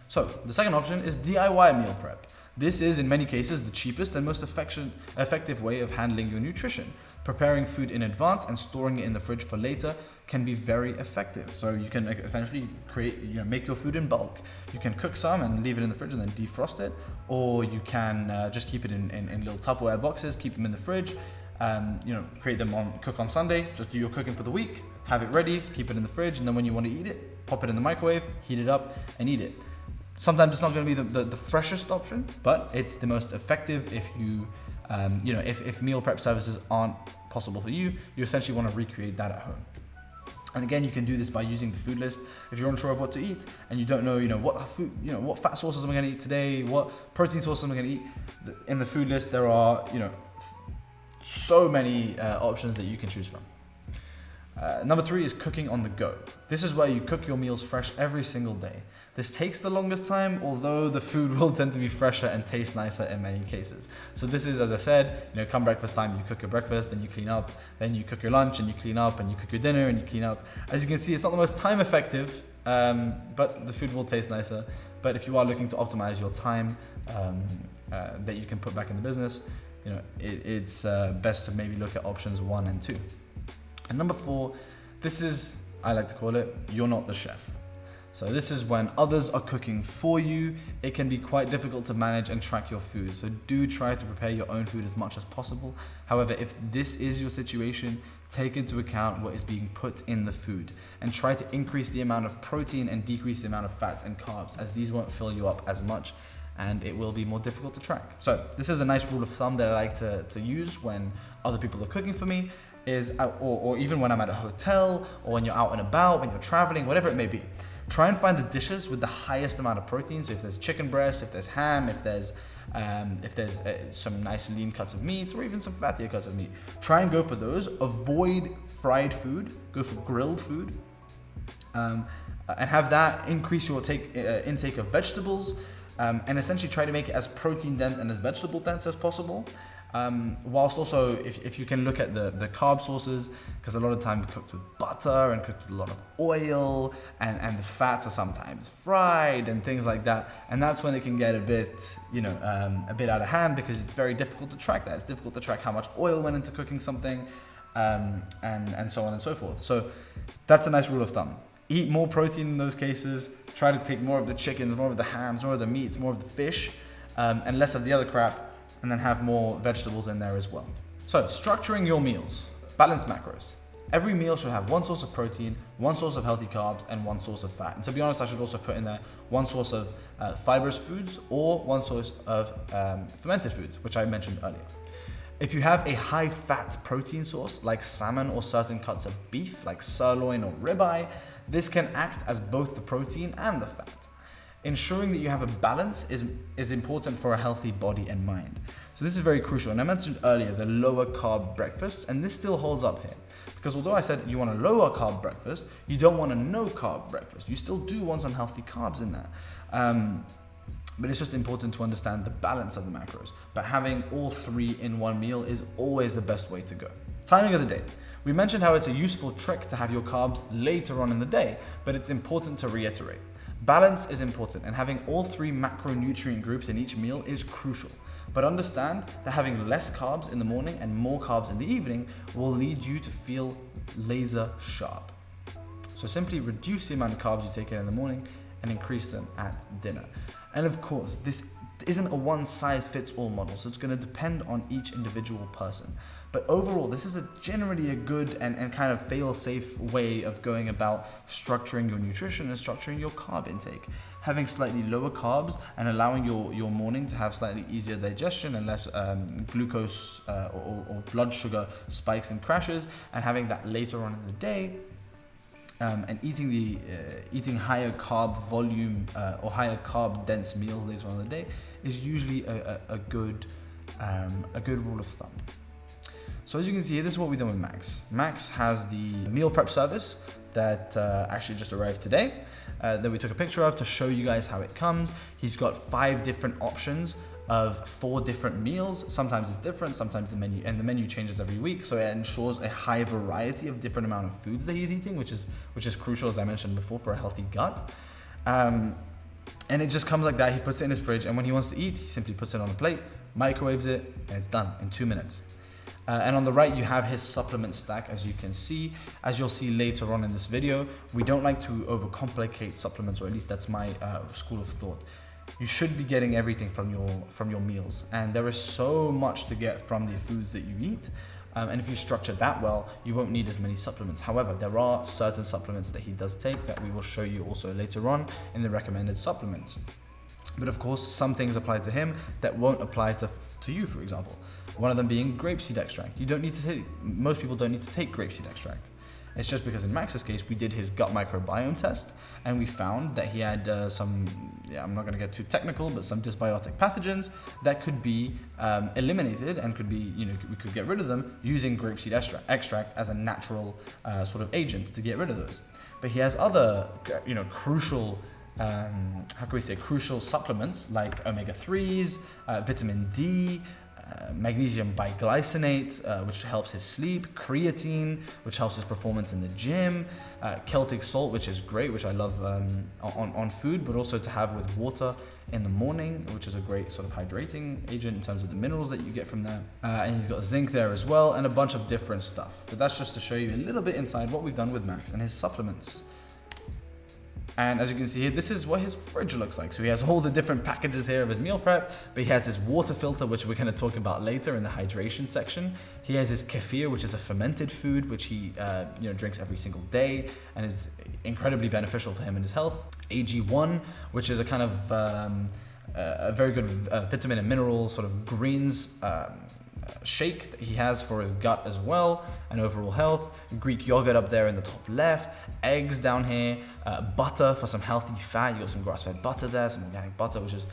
S1: So the second option is DIY meal prep. This is in many cases the cheapest and most effective way of handling your nutrition. Preparing food in advance and storing it in the fridge for later can be very effective. So you can essentially make your food in bulk. You can cook some and leave it in the fridge and then defrost it, or you can just keep it in little Tupperware boxes, keep them in the fridge. Cook on Sunday, just do your cooking for the week, have it ready, keep it in the fridge, and then when you want to eat it, pop it in the microwave, heat it up, and eat it. Sometimes it's not going to be the freshest option, but it's the most effective if you, if meal prep services aren't possible for you, you essentially want to recreate that at home. And again, you can do this by using the food list. If you're unsure of what to eat and you don't know, what fat sources am I going to eat today, what protein sources am I going to eat, in the food list there are, so many options that you can choose from. Number 3 is cooking on the go. This is where you cook your meals fresh every single day. This takes the longest time, although the food will tend to be fresher and taste nicer in many cases. So this is, as I said, come breakfast time, you cook your breakfast, then you clean up, then you cook your lunch and you clean up, and you cook your dinner and you clean up. As you can see, it's not the most time effective, but the food will taste nicer. But if you are looking to optimize your time that you can put back in the business, it's best to maybe look at options 1 and 2. And number 4, this is, I like to call it, you're not the chef. So this is when others are cooking for you. It can be quite difficult to manage and track your food. So do try to prepare your own food as much as possible. However, if this is your situation, take into account what is being put in the food and try to increase the amount of protein and decrease the amount of fats and carbs, as these won't fill you up as much and it will be more difficult to track. So this is a nice rule of thumb that I like to use when other people are cooking for me, or even when I'm at a hotel, or when you're out and about, when you're traveling, whatever it may be. Try and find the dishes with the highest amount of protein. So if there's chicken breast, if there's ham, if there's some nice lean cuts of meat, or even some fattier cuts of meat, try and go for those. Avoid fried food, go for grilled food, and have that increase your intake of vegetables, and essentially try to make it as protein dense and as vegetable dense as possible. Whilst also, if you can look at the carb sources, because a lot of times cooked with butter and cooked with a lot of oil, and the fats are sometimes fried and things like that, and that's when it can get a bit out of hand, because it's very difficult to track that. It's difficult to track how much oil went into cooking something, and so on and so forth. So that's a nice rule of thumb. Eat more protein in those cases. Try to take more of the chickens, more of the hams, more of the meats, more of the fish, and less of the other crap, and then have more vegetables in there as well. So structuring your meals, balanced macros. Every meal should have one source of protein, one source of healthy carbs, and one source of fat. And to be honest, I should also put in there one source of fibrous foods, or one source of fermented foods, which I mentioned earlier. If you have a high fat protein source like salmon or certain cuts of beef like sirloin or ribeye, this can act as both the protein and the fat. Ensuring that you have a balance is important for a healthy body and mind. So this is very crucial. And I mentioned earlier the lower carb breakfast, and this still holds up here. Because although I said you want a lower carb breakfast, you don't want a no carb breakfast. You still do want some healthy carbs in there. But it's just important to understand the balance of the macros. But having all 3 in one meal is always the best way to go. Timing of the day. We mentioned how it's a useful trick to have your carbs later on in the day, but it's important to reiterate. Balance is important, and having all 3 macronutrient groups in each meal is crucial. But understand that having less carbs in the morning and more carbs in the evening will lead you to feel laser sharp. So simply reduce the amount of carbs you take in the morning and increase them at dinner. And of course, this isn't a one-size-fits-all model, so it's going to depend on each individual person. But overall, this is generally a good and kind of fail-safe way of going about structuring your nutrition and structuring your carb intake. Having slightly lower carbs and allowing your morning to have slightly easier digestion and less glucose or blood sugar spikes and crashes, and having that later on in the day. And eating higher carb volume or higher carb dense meals later on in the day is usually a good rule of thumb. So as you can see here, this is what we've done with Max. Max has the meal prep service that actually just arrived today that we took a picture of to show you guys how it comes. He's got 5 different options of 4 different meals. Sometimes it's different, sometimes the menu changes every week, so it ensures a high variety of different amount of foods that he's eating, which is crucial, as I mentioned before, for a healthy gut. And it just comes like that. He puts it in his fridge, and when he wants to eat, he simply puts it on a plate, microwaves it, and it's done in 2 minutes. And on the right, you have his supplement stack, as you can see. As you'll see later on in this video, we don't like to overcomplicate supplements, or at least that's my school of thought. You should be getting everything from your meals, and there is so much to get from the foods that you eat. And if you structure that well, you won't need as many supplements. However, there are certain supplements that he does take that we will show you also later on in the recommended supplements. But of course, some things apply to him that won't apply to you, for example. One of them being grapeseed extract. Most people don't need to take grapeseed extract. It's just because in Max's case, we did his gut microbiome test, and we found that he had I'm not going to get too technical, but some dysbiotic pathogens that could be eliminated and could be, we could get rid of them using grapeseed extract as a natural sort of agent to get rid of those. But he has other, crucial crucial supplements like omega-3s, vitamin D, magnesium biglycinate, which helps his sleep, creatine, which helps his performance in the gym, Celtic salt, which is great, which I love on food, but also to have with water in the morning, which is a great sort of hydrating agent in terms of the minerals that you get from that. And he's got zinc there as well, and a bunch of different stuff. But that's just to show you a little bit inside what we've done with Max and his supplements. And as you can see here, this is what his fridge looks like. So he has all the different packages here of his meal prep, but he has his water filter, which we're going to talk about later in the hydration section. He has his kefir, which is a fermented food, which he drinks every single day and is incredibly beneficial for him and his health. AG1, which is a kind of a very good vitamin and mineral sort of greens shake that he has for his gut as well and overall health. Greek yogurt up there in the top left, eggs down here, butter for some healthy fat. You got some grass-fed butter there, some organic butter, which is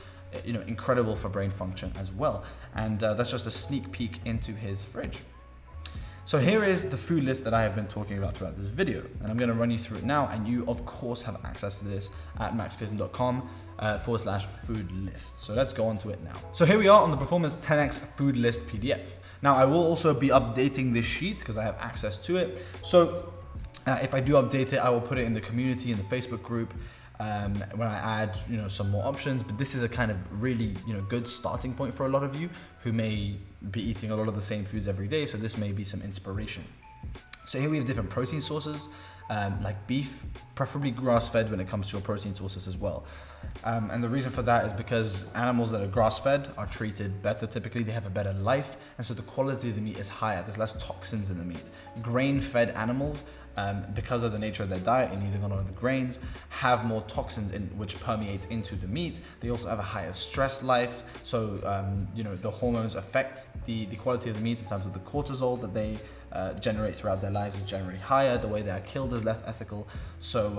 S1: incredible for brain function as well. And that's just a sneak peek into his fridge. So here is the food list that I have been talking about throughout this video, and I'm going to run you through it now, and you of course have access to this at maxpearson.com/food list. So let's go on to it now. So here we are on the Performance 10X food list PDF. Now I will also be updating this sheet because I have access to it. So if I do update it, I will put it in the community in the Facebook group when I add some more options. But this is a kind of really good starting point for a lot of you who may be eating a lot of the same foods every day, so this may be some inspiration. So here we have different protein sources like beef, preferably grass-fed when it comes to your protein sources as well. And the reason for that is because animals that are grass-fed are treated better typically, they have a better life, and so the quality of the meat is higher, there's less toxins in the meat. Grain-fed animals, because of the nature of their diet and eating a lot of the grains, have more toxins which permeate into the meat. They also have a higher stress life, so the hormones affect the quality of the meat in terms of the cortisol that they generate throughout their lives is generally higher. The way they are killed is less ethical. So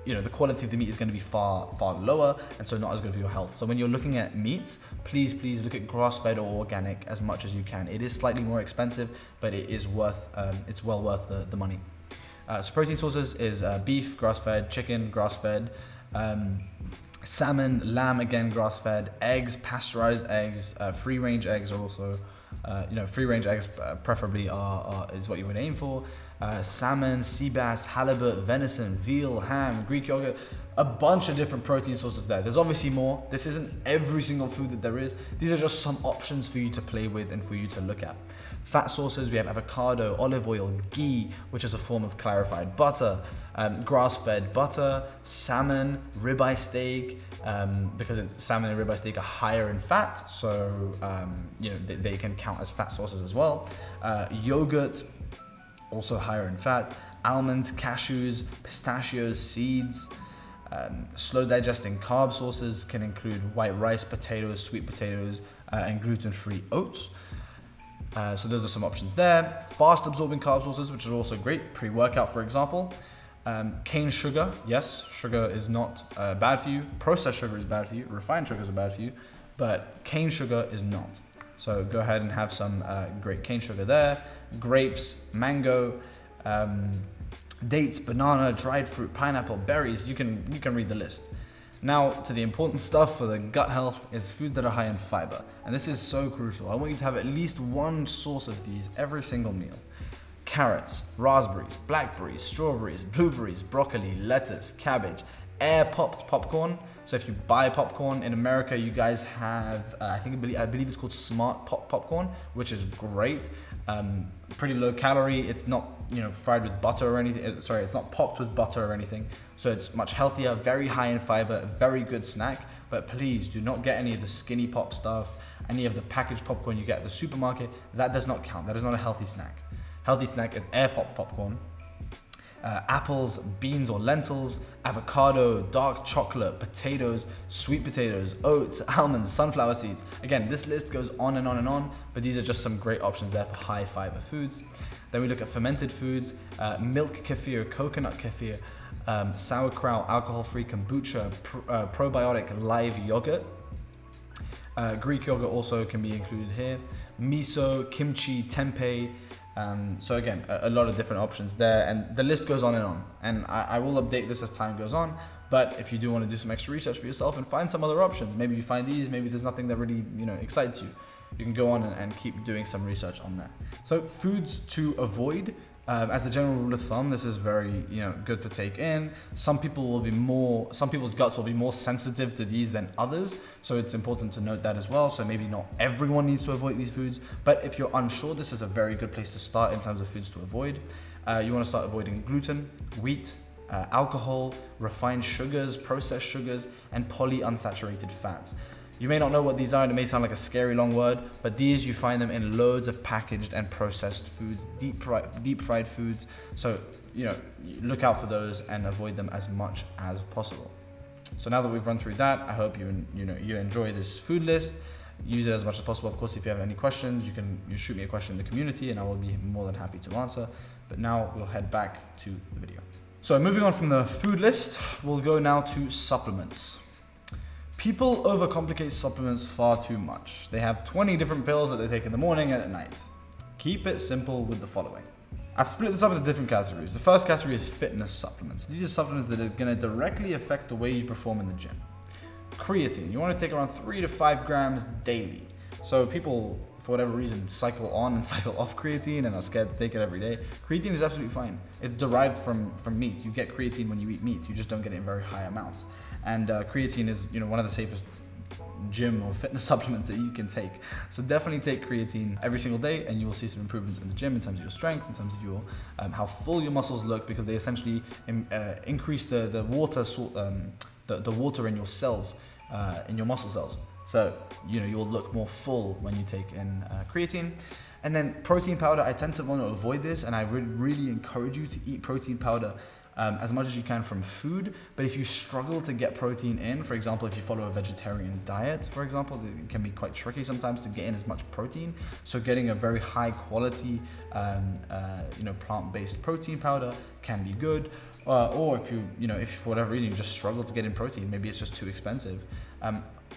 S1: the quality of the meat is going to be far lower, and so not as good for your health. So when you're looking at meats, please look at grass-fed or organic as much as you can. It is slightly more expensive, but it is it's well worth the money. So protein sources is beef, grass-fed, chicken, grass-fed, salmon, lamb, again grass-fed, eggs, pasteurized eggs, free-range eggs are also free-range eggs preferably is what you would aim for. Salmon, sea bass, halibut, venison, veal, ham, Greek yogurt, a bunch of different protein sources there. There's obviously more. This isn't every single food that there is. These are just some options for you to play with and for you to look at. Fat sources, we have avocado, olive oil, ghee, which is a form of clarified butter, grass-fed butter, salmon, ribeye steak, because salmon and ribeye steak are higher in fat, so they can count as fat sources as well. Yogurt, also higher in fat. Almonds, cashews, pistachios, seeds. Slow digesting carb sources can include white rice, potatoes, sweet potatoes, and gluten-free oats. So those are some options there. Fast absorbing carb sources, which are also great. Pre-workout, for example. Cane sugar, yes, sugar is not bad for you. Processed sugar is bad for you. Refined sugars are bad for you, but cane sugar is not. So go ahead and have some great cane sugar there. Grapes, mango, dates, banana, dried fruit, pineapple, berries. You can read the list. Now to the important stuff for the gut health is foods that are high in fiber, and this is so crucial. I want you to have at least one source of these every single meal. Carrots, raspberries, blackberries, strawberries, blueberries, broccoli, lettuce, cabbage, air popped popcorn. So if you buy popcorn in America, you guys have, I believe it's called Smart Pop popcorn, which is great. Pretty low calorie. It's not, fried with butter or anything. It's not popped with butter or anything. So it's much healthier, very high in fiber, a very good snack. But please do not get any of the skinny pop stuff, any of the packaged popcorn you get at the supermarket. That does not count. That is not a healthy snack. Healthy snack is air pop popcorn. Apples, beans or lentils, avocado, dark chocolate, potatoes, sweet potatoes, oats, almonds, sunflower seeds. Again, this list goes on and on and on, but these are just some great options there for high fiber foods. Then we look at fermented foods, milk kefir, coconut kefir, sauerkraut, alcohol-free kombucha, probiotic live yogurt. Greek yogurt also can be included here. Miso, kimchi, tempeh. So again, a lot of different options there, and the list goes on and on. And I will update this as time goes on, but if you do want to do some extra research for yourself and find some other options, maybe you find these, maybe there's nothing that really, excites you, you can go on and keep doing some research on that. So foods to avoid. As a general rule of thumb, this is very, good to take in. Some people's guts will be more sensitive to these than others. So it's important to note that as well. So maybe not everyone needs to avoid these foods, but if you're unsure, this is a very good place to start in terms of foods to avoid. You want to start avoiding gluten, wheat, alcohol, refined sugars, processed sugars, and polyunsaturated fats. You may not know what these are, and it may sound like a scary long word, but these, you find them in loads of packaged and processed foods, deep fried foods. So, look out for those and avoid them as much as possible. So now that we've run through that, I hope you enjoy this food list. Use it as much as possible. Of course, if you have any questions, you shoot me a question in the community and I will be more than happy to answer. But now we'll head back to the video. So moving on from the food list, we'll go now to supplements. People overcomplicate supplements far too much. They have 20 different pills that they take in the morning and at night. Keep it simple with the following. I've split this up into different categories. The first category is fitness supplements. These are supplements that are going to directly affect the way you perform in the gym. Creatine, you want to take around 3 to 5 grams daily. So people, for whatever reason, cycle on and cycle off creatine and are scared to take it every day. Creatine is absolutely fine. It's derived from meat. You get creatine when you eat meat. You just don't get it in very high amounts. And creatine is, one of the safest gym or fitness supplements that you can take. So definitely take creatine every single day, and you will see some improvements in the gym in terms of your strength, in terms of your how full your muscles look, because they essentially increase the water in your cells, in your muscle cells. So you'll look more full when you take in creatine. And then protein powder, I tend to want to avoid this, and I really encourage you to eat protein powder as much as you can from food. But if you struggle to get protein in, for example, if you follow a vegetarian diet, for example, it can be quite tricky sometimes to get in as much protein. So getting a very high quality, plant-based protein powder can be good. Or if for whatever reason you just struggle to get in protein, maybe it's just too expensive.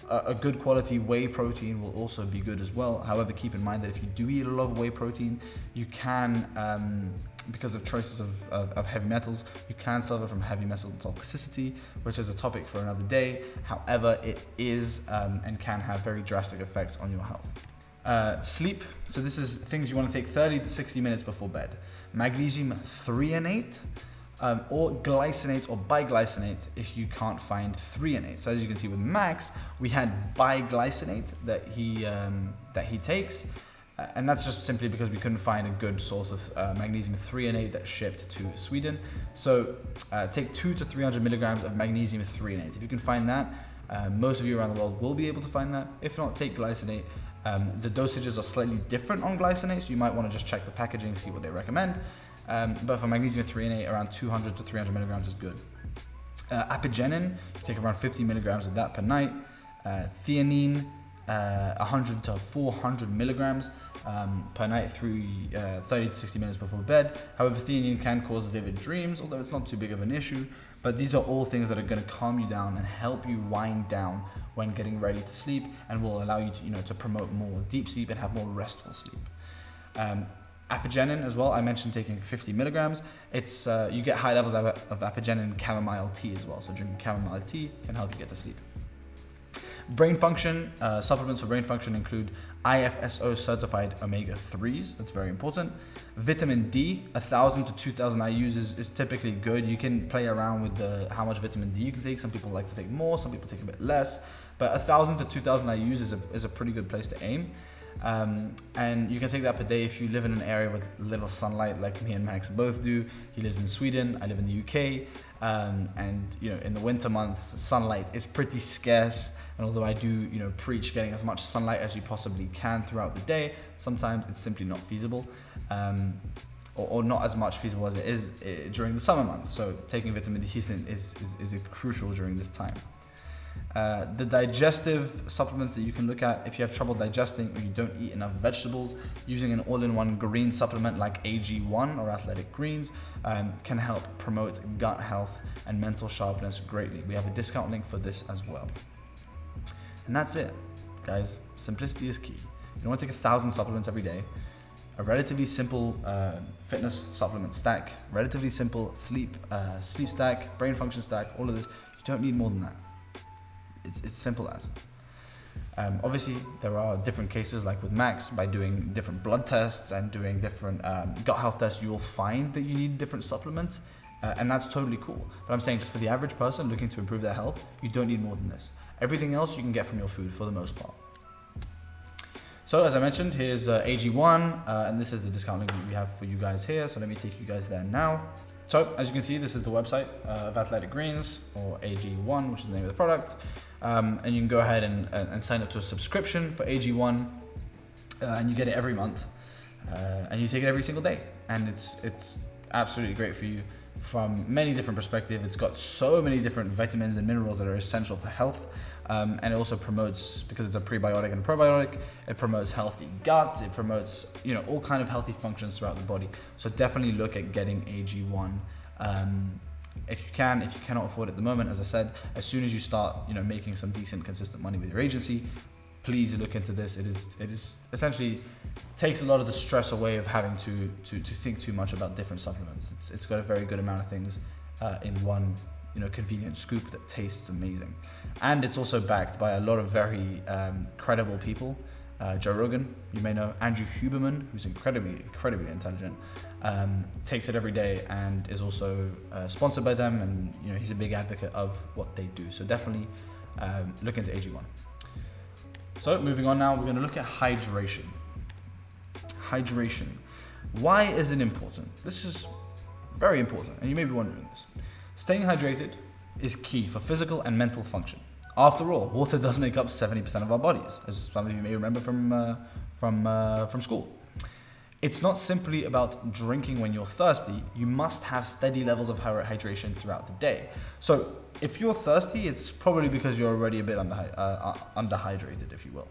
S1: A good quality whey protein will also be good as well. However, keep in mind that if you do eat a lot of whey protein, you can, because of choices of heavy metals, you can suffer from heavy metal toxicity, which is a topic for another day. However, it is and can have very drastic effects on your health. Sleep. So this is things you want to take 30 to 60 minutes before bed. Magnesium threonate. Or glycinate or biglycinate if you can't find threonate. So as you can see with Max, we had biglycinate that he takes, and that's just simply because we couldn't find a good source of magnesium threonate that shipped to Sweden. So take 200 to 300 milligrams of magnesium threonate. If you can find that, Most of you around the world will be able to find that. If not, take glycinate. The dosages are slightly different on glycinate, so you might want to just check the packaging, see what they recommend. But for magnesium threonate, around 200 to 300 milligrams is good. Apigenin, you take around 50 milligrams of that per night. Theanine, 100 to 400 milligrams per night through 30 to 60 minutes before bed. However, theanine can cause vivid dreams, although it's not too big of an issue. But these are all things that are going to calm you down and help you wind down when getting ready to sleep, and will allow you to, to promote more deep sleep and have more restful sleep. Apigenin as well, I mentioned taking 50 milligrams. It's you get high levels of apigenin in chamomile tea as well. So drinking chamomile tea can help you get to sleep. Brain function, supplements for brain function include IFSO certified omega-3s, that's very important. Vitamin D, 1,000 to 2,000 IUs is typically good. You can play around with how much vitamin D you can take. Some people like to take more, some people take a bit less, but 1,000 to 2,000 IUs is a pretty good place to aim. And you can take that per day if you live in an area with little sunlight, like me and Max both do. He lives in Sweden, I live in the UK, and in the winter months, sunlight is pretty scarce. And although I do preach getting as much sunlight as you possibly can throughout the day, sometimes it's simply not feasible, or not as much feasible as it is during the summer months. So taking vitamin D is crucial during this time. The digestive supplements that you can look at if you have trouble digesting or you don't eat enough vegetables, using an all-in-one green supplement like AG1 or Athletic Greens can help promote gut health and mental sharpness greatly. We have a discount link for this as well. And that's it, guys. Simplicity is key. You don't want to take 1,000 supplements every day. A relatively simple fitness supplement stack, relatively simple sleep stack, brain function stack, all of this. You don't need more than that. It's simple as. Obviously, there are different cases, like with Max, by doing different blood tests and doing different gut health tests, you will find that you need different supplements, and that's totally cool. But I'm saying just for the average person looking to improve their health, you don't need more than this. Everything else you can get from your food for the most part. So as I mentioned, here's AG1, and this is the discount link we have for you guys here. So let me take you guys there now. So as you can see, this is the website of Athletic Greens, or AG1, which is the name of the product. And you can go ahead and sign up to a subscription for AG1, and you get it every month, and you take it every single day. And it's absolutely great for you from many different perspectives. It's got so many different vitamins and minerals that are essential for health. And it also promotes, because it's a prebiotic and a probiotic, it promotes healthy gut, it promotes all kind of healthy functions throughout the body. So definitely look at getting AG1 if you can. If you cannot afford it at the moment, as I said, as soon as you start making some decent consistent money with your agency, please look into this. It is essentially takes a lot of the stress away of having to think too much about different supplements. It's got a very good amount of things in one convenient scoop that tastes amazing. And it's also backed by a lot of very credible people. Joe Rogan, you may know. Andrew Huberman, who's incredibly intelligent, takes it every day and is also sponsored by them, and he's a big advocate of what they do. So definitely look into AG1. So moving on now, we're going to look at hydration. Hydration. Why is it important? This is very important, and you may be wondering this. Staying hydrated is key for physical and mental function. After all, water does make up 70% of our bodies, as some of you may remember from school. It's not simply about drinking when you're thirsty. You must have steady levels of hydration throughout the day. So if you're thirsty, it's probably because you're already a bit underhydrated, if you will.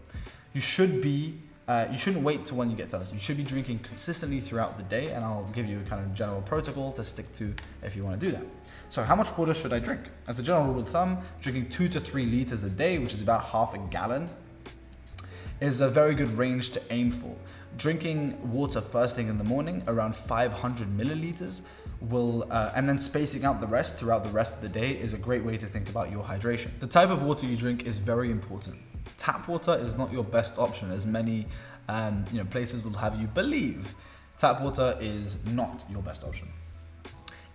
S1: You shouldn't wait till when you get thirsty. You should be drinking consistently throughout the day, and I'll give you a kind of general protocol to stick to if you want to do that. So how much water should I drink? As a general rule of thumb, drinking 2 to 3 liters a day, which is about half a gallon, is a very good range to aim for. Drinking water first thing in the morning, around 500 milliliters, and then spacing out the rest throughout the rest of the day is a great way to think about your hydration. The type of water you drink is very important. Tap water is not your best option, as many places will have you believe. Tap water is not your best option.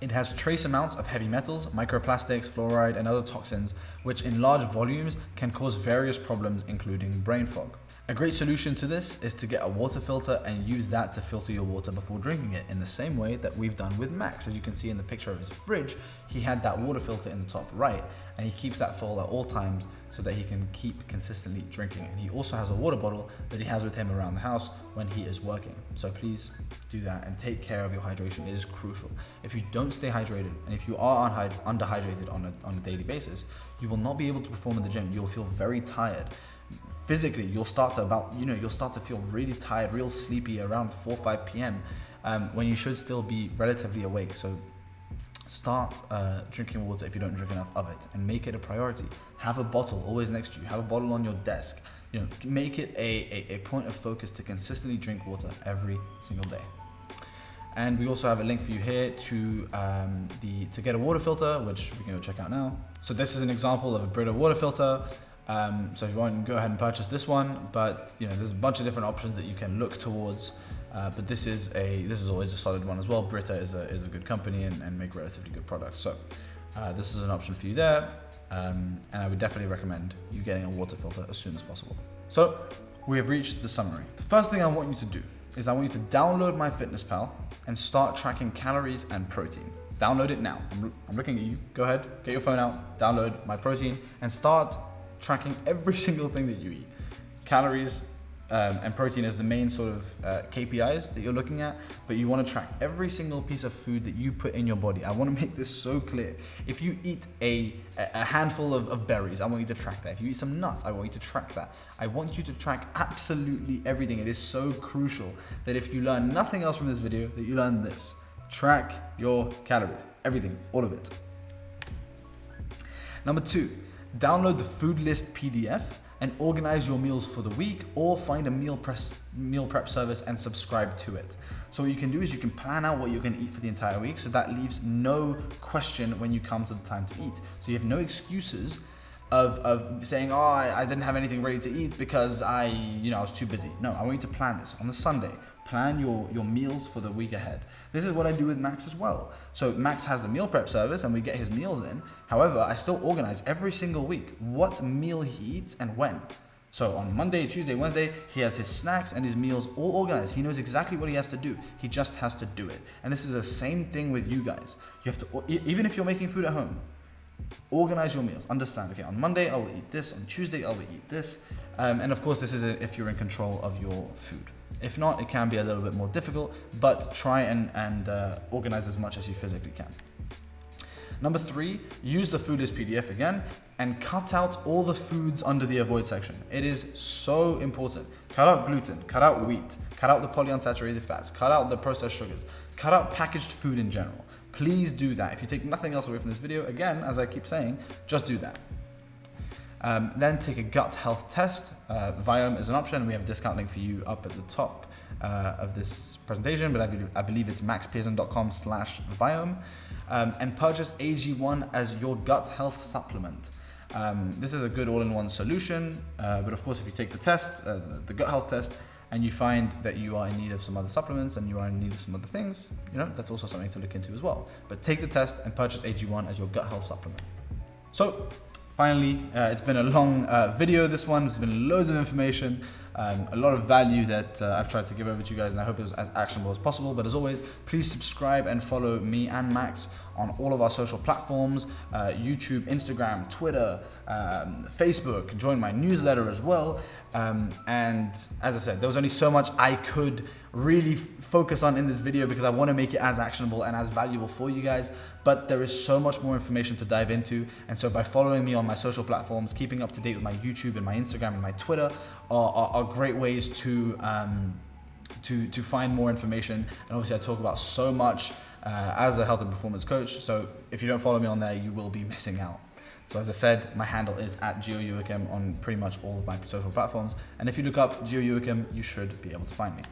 S1: It has trace amounts of heavy metals, microplastics, fluoride, and other toxins, which in large volumes can cause various problems, including brain fog. A great solution to this is to get a water filter and use that to filter your water before drinking it, in the same way that we've done with Max. As you can see in the picture of his fridge, he had that water filter in the top right, and he keeps that full at all times so that he can keep consistently drinking. And he also has a water bottle that he has with him around the house when he is working. So please do that and take care of your hydration. It is crucial. If you don't stay hydrated, and if you are underhydrated on a daily basis, you will not be able to perform in the gym. You'll feel very tired. Physically, you'll start to feel really tired, real sleepy around 4 or 5 p.m. When you should still be relatively awake. So start drinking water if you don't drink enough of it, and make it a priority. Have a bottle always next to you. Have a bottle on your desk. Make it a point of focus to consistently drink water every single day. And we also have a link for you here to get a water filter, which we can go check out now. So this is an example of a Brita water filter. So if you want, go ahead and purchase this one. But there's a bunch of different options that you can look towards. But this is always a solid one as well. Brita is a good company and make relatively good products. So this is an option for you there. And I would definitely recommend you getting a water filter as soon as possible. So we have reached the summary. The first thing I want you to do is I want you to download MyFitnessPal and start tracking calories and protein. Download it now. I'm looking at you. Go ahead, get your phone out, download MyProtein, and start tracking every single thing that you eat. Calories and protein is the main sort of KPIs that you're looking at, but you want to track every single piece of food that you put in your body. I want to make this so clear. If you eat a handful of berries, I want you to track that. If you eat some nuts, I want you to track that. I want you to track absolutely everything. It is so crucial that if you learn nothing else from this video, that you learn this. Track your calories, everything, all of it. Number 2, download the food list PDF and organize your meals for the week, or find a meal prep service and subscribe to it. So what you can do is you can plan out what you're gonna eat for the entire week, so that leaves no question when you come to the time to eat. So you have no excuses of saying, oh, I didn't have anything ready to eat because I was too busy. No, I want you to plan this on the Sunday. Plan your meals for the week ahead. This is what I do with Max as well. So Max has the meal prep service and we get his meals in. However, I still organize every single week what meal he eats and when. So on Monday, Tuesday, Wednesday, he has his snacks and his meals all organized. He knows exactly what he has to do. He just has to do it. And this is the same thing with you guys. You have to, even if you're making food at home, organize your meals. Understand, okay, on Monday I will eat this, on Tuesday I will eat this. And of course, this is if you're in control of your food. If not, it can be a little bit more difficult, but try and organize as much as you physically can. Number 3, use the food list PDF again and cut out all the foods under the avoid section. It is so important. Cut out gluten, cut out wheat, cut out the polyunsaturated fats, cut out the processed sugars, cut out packaged food in general. Please do that. If you take nothing else away from this video, again, as I keep saying, just do that. Then take a gut health test. Viome is an option. We have a discount link for you up at the top of this presentation, but I believe it's maxpearson.com/Viome. And purchase AG1 as your gut health supplement. This is a good all-in-one solution, but of course, if you take the test, the gut health test, and you find that you are in need of some other supplements and you are in need of some other things, that's also something to look into as well. But take the test and purchase AG1 as your gut health supplement. So finally, it's been a long video, this one. There's been loads of information, a lot of value that I've tried to give over to you guys, and I hope it was as actionable as possible. But as always, please subscribe and follow me and Max on all of our social platforms, YouTube, Instagram, Twitter, Facebook. Join my newsletter as well. And as I said, there was only so much I could really focus on in this video because I want to make it as actionable and as valuable for you guys, but there is so much more information to dive into. And so by following me on my social platforms, keeping up to date with my YouTube and my Instagram and my Twitter are great ways to find more information. And obviously I talk about so much as a health and performance coach. So if you don't follow me on there, you will be missing out. So as I said, my handle is @GeoEuakim on pretty much all of my social platforms. And if you look up GeoEuakim, you should be able to find me.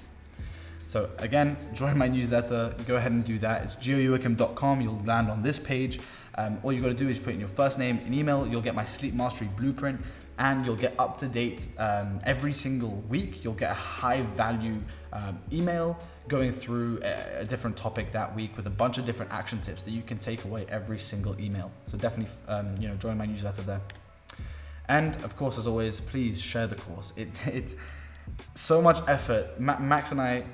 S1: So again, join my newsletter, go ahead and do that. It's geoeuakim.com, you'll land on this page. All you gotta do is put in your first name and email, you'll get my Sleep Mastery Blueprint, and you'll get up to date every single week. You'll get a high value email going through a different topic that week with a bunch of different action tips that you can take away every single email. So definitely join my newsletter there. And of course, as always, please share the course. It's so much effort. Max and I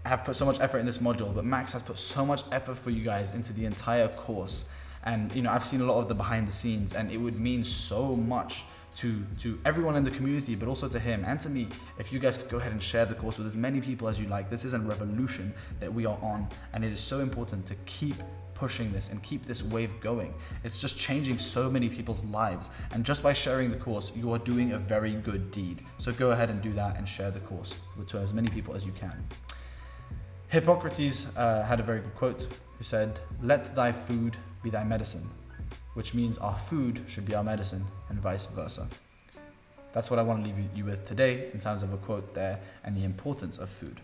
S1: have put so much effort in this module, but Max has put so much effort for you guys into the entire course. And I've seen a lot of the behind the scenes, and it would mean so much to everyone in the community, but also to him and to me, if you guys could go ahead and share the course with as many people as you like. This is a revolution that we are on, and it is so important to keep pushing this and keep this wave going. It's just changing so many people's lives, and just by sharing the course, you are doing a very good deed. So go ahead and do that and share the course to as many people as you can. Hippocrates had a very good quote who said, "Let thy food be thy medicine," which means our food should be our medicine and vice versa. That's what I want to leave you with today in terms of a quote there and the importance of food.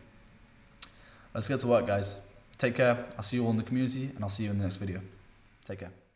S1: Let's get to work, guys. Take care. I'll see you all in the community, and I'll see you in the next video. Take care.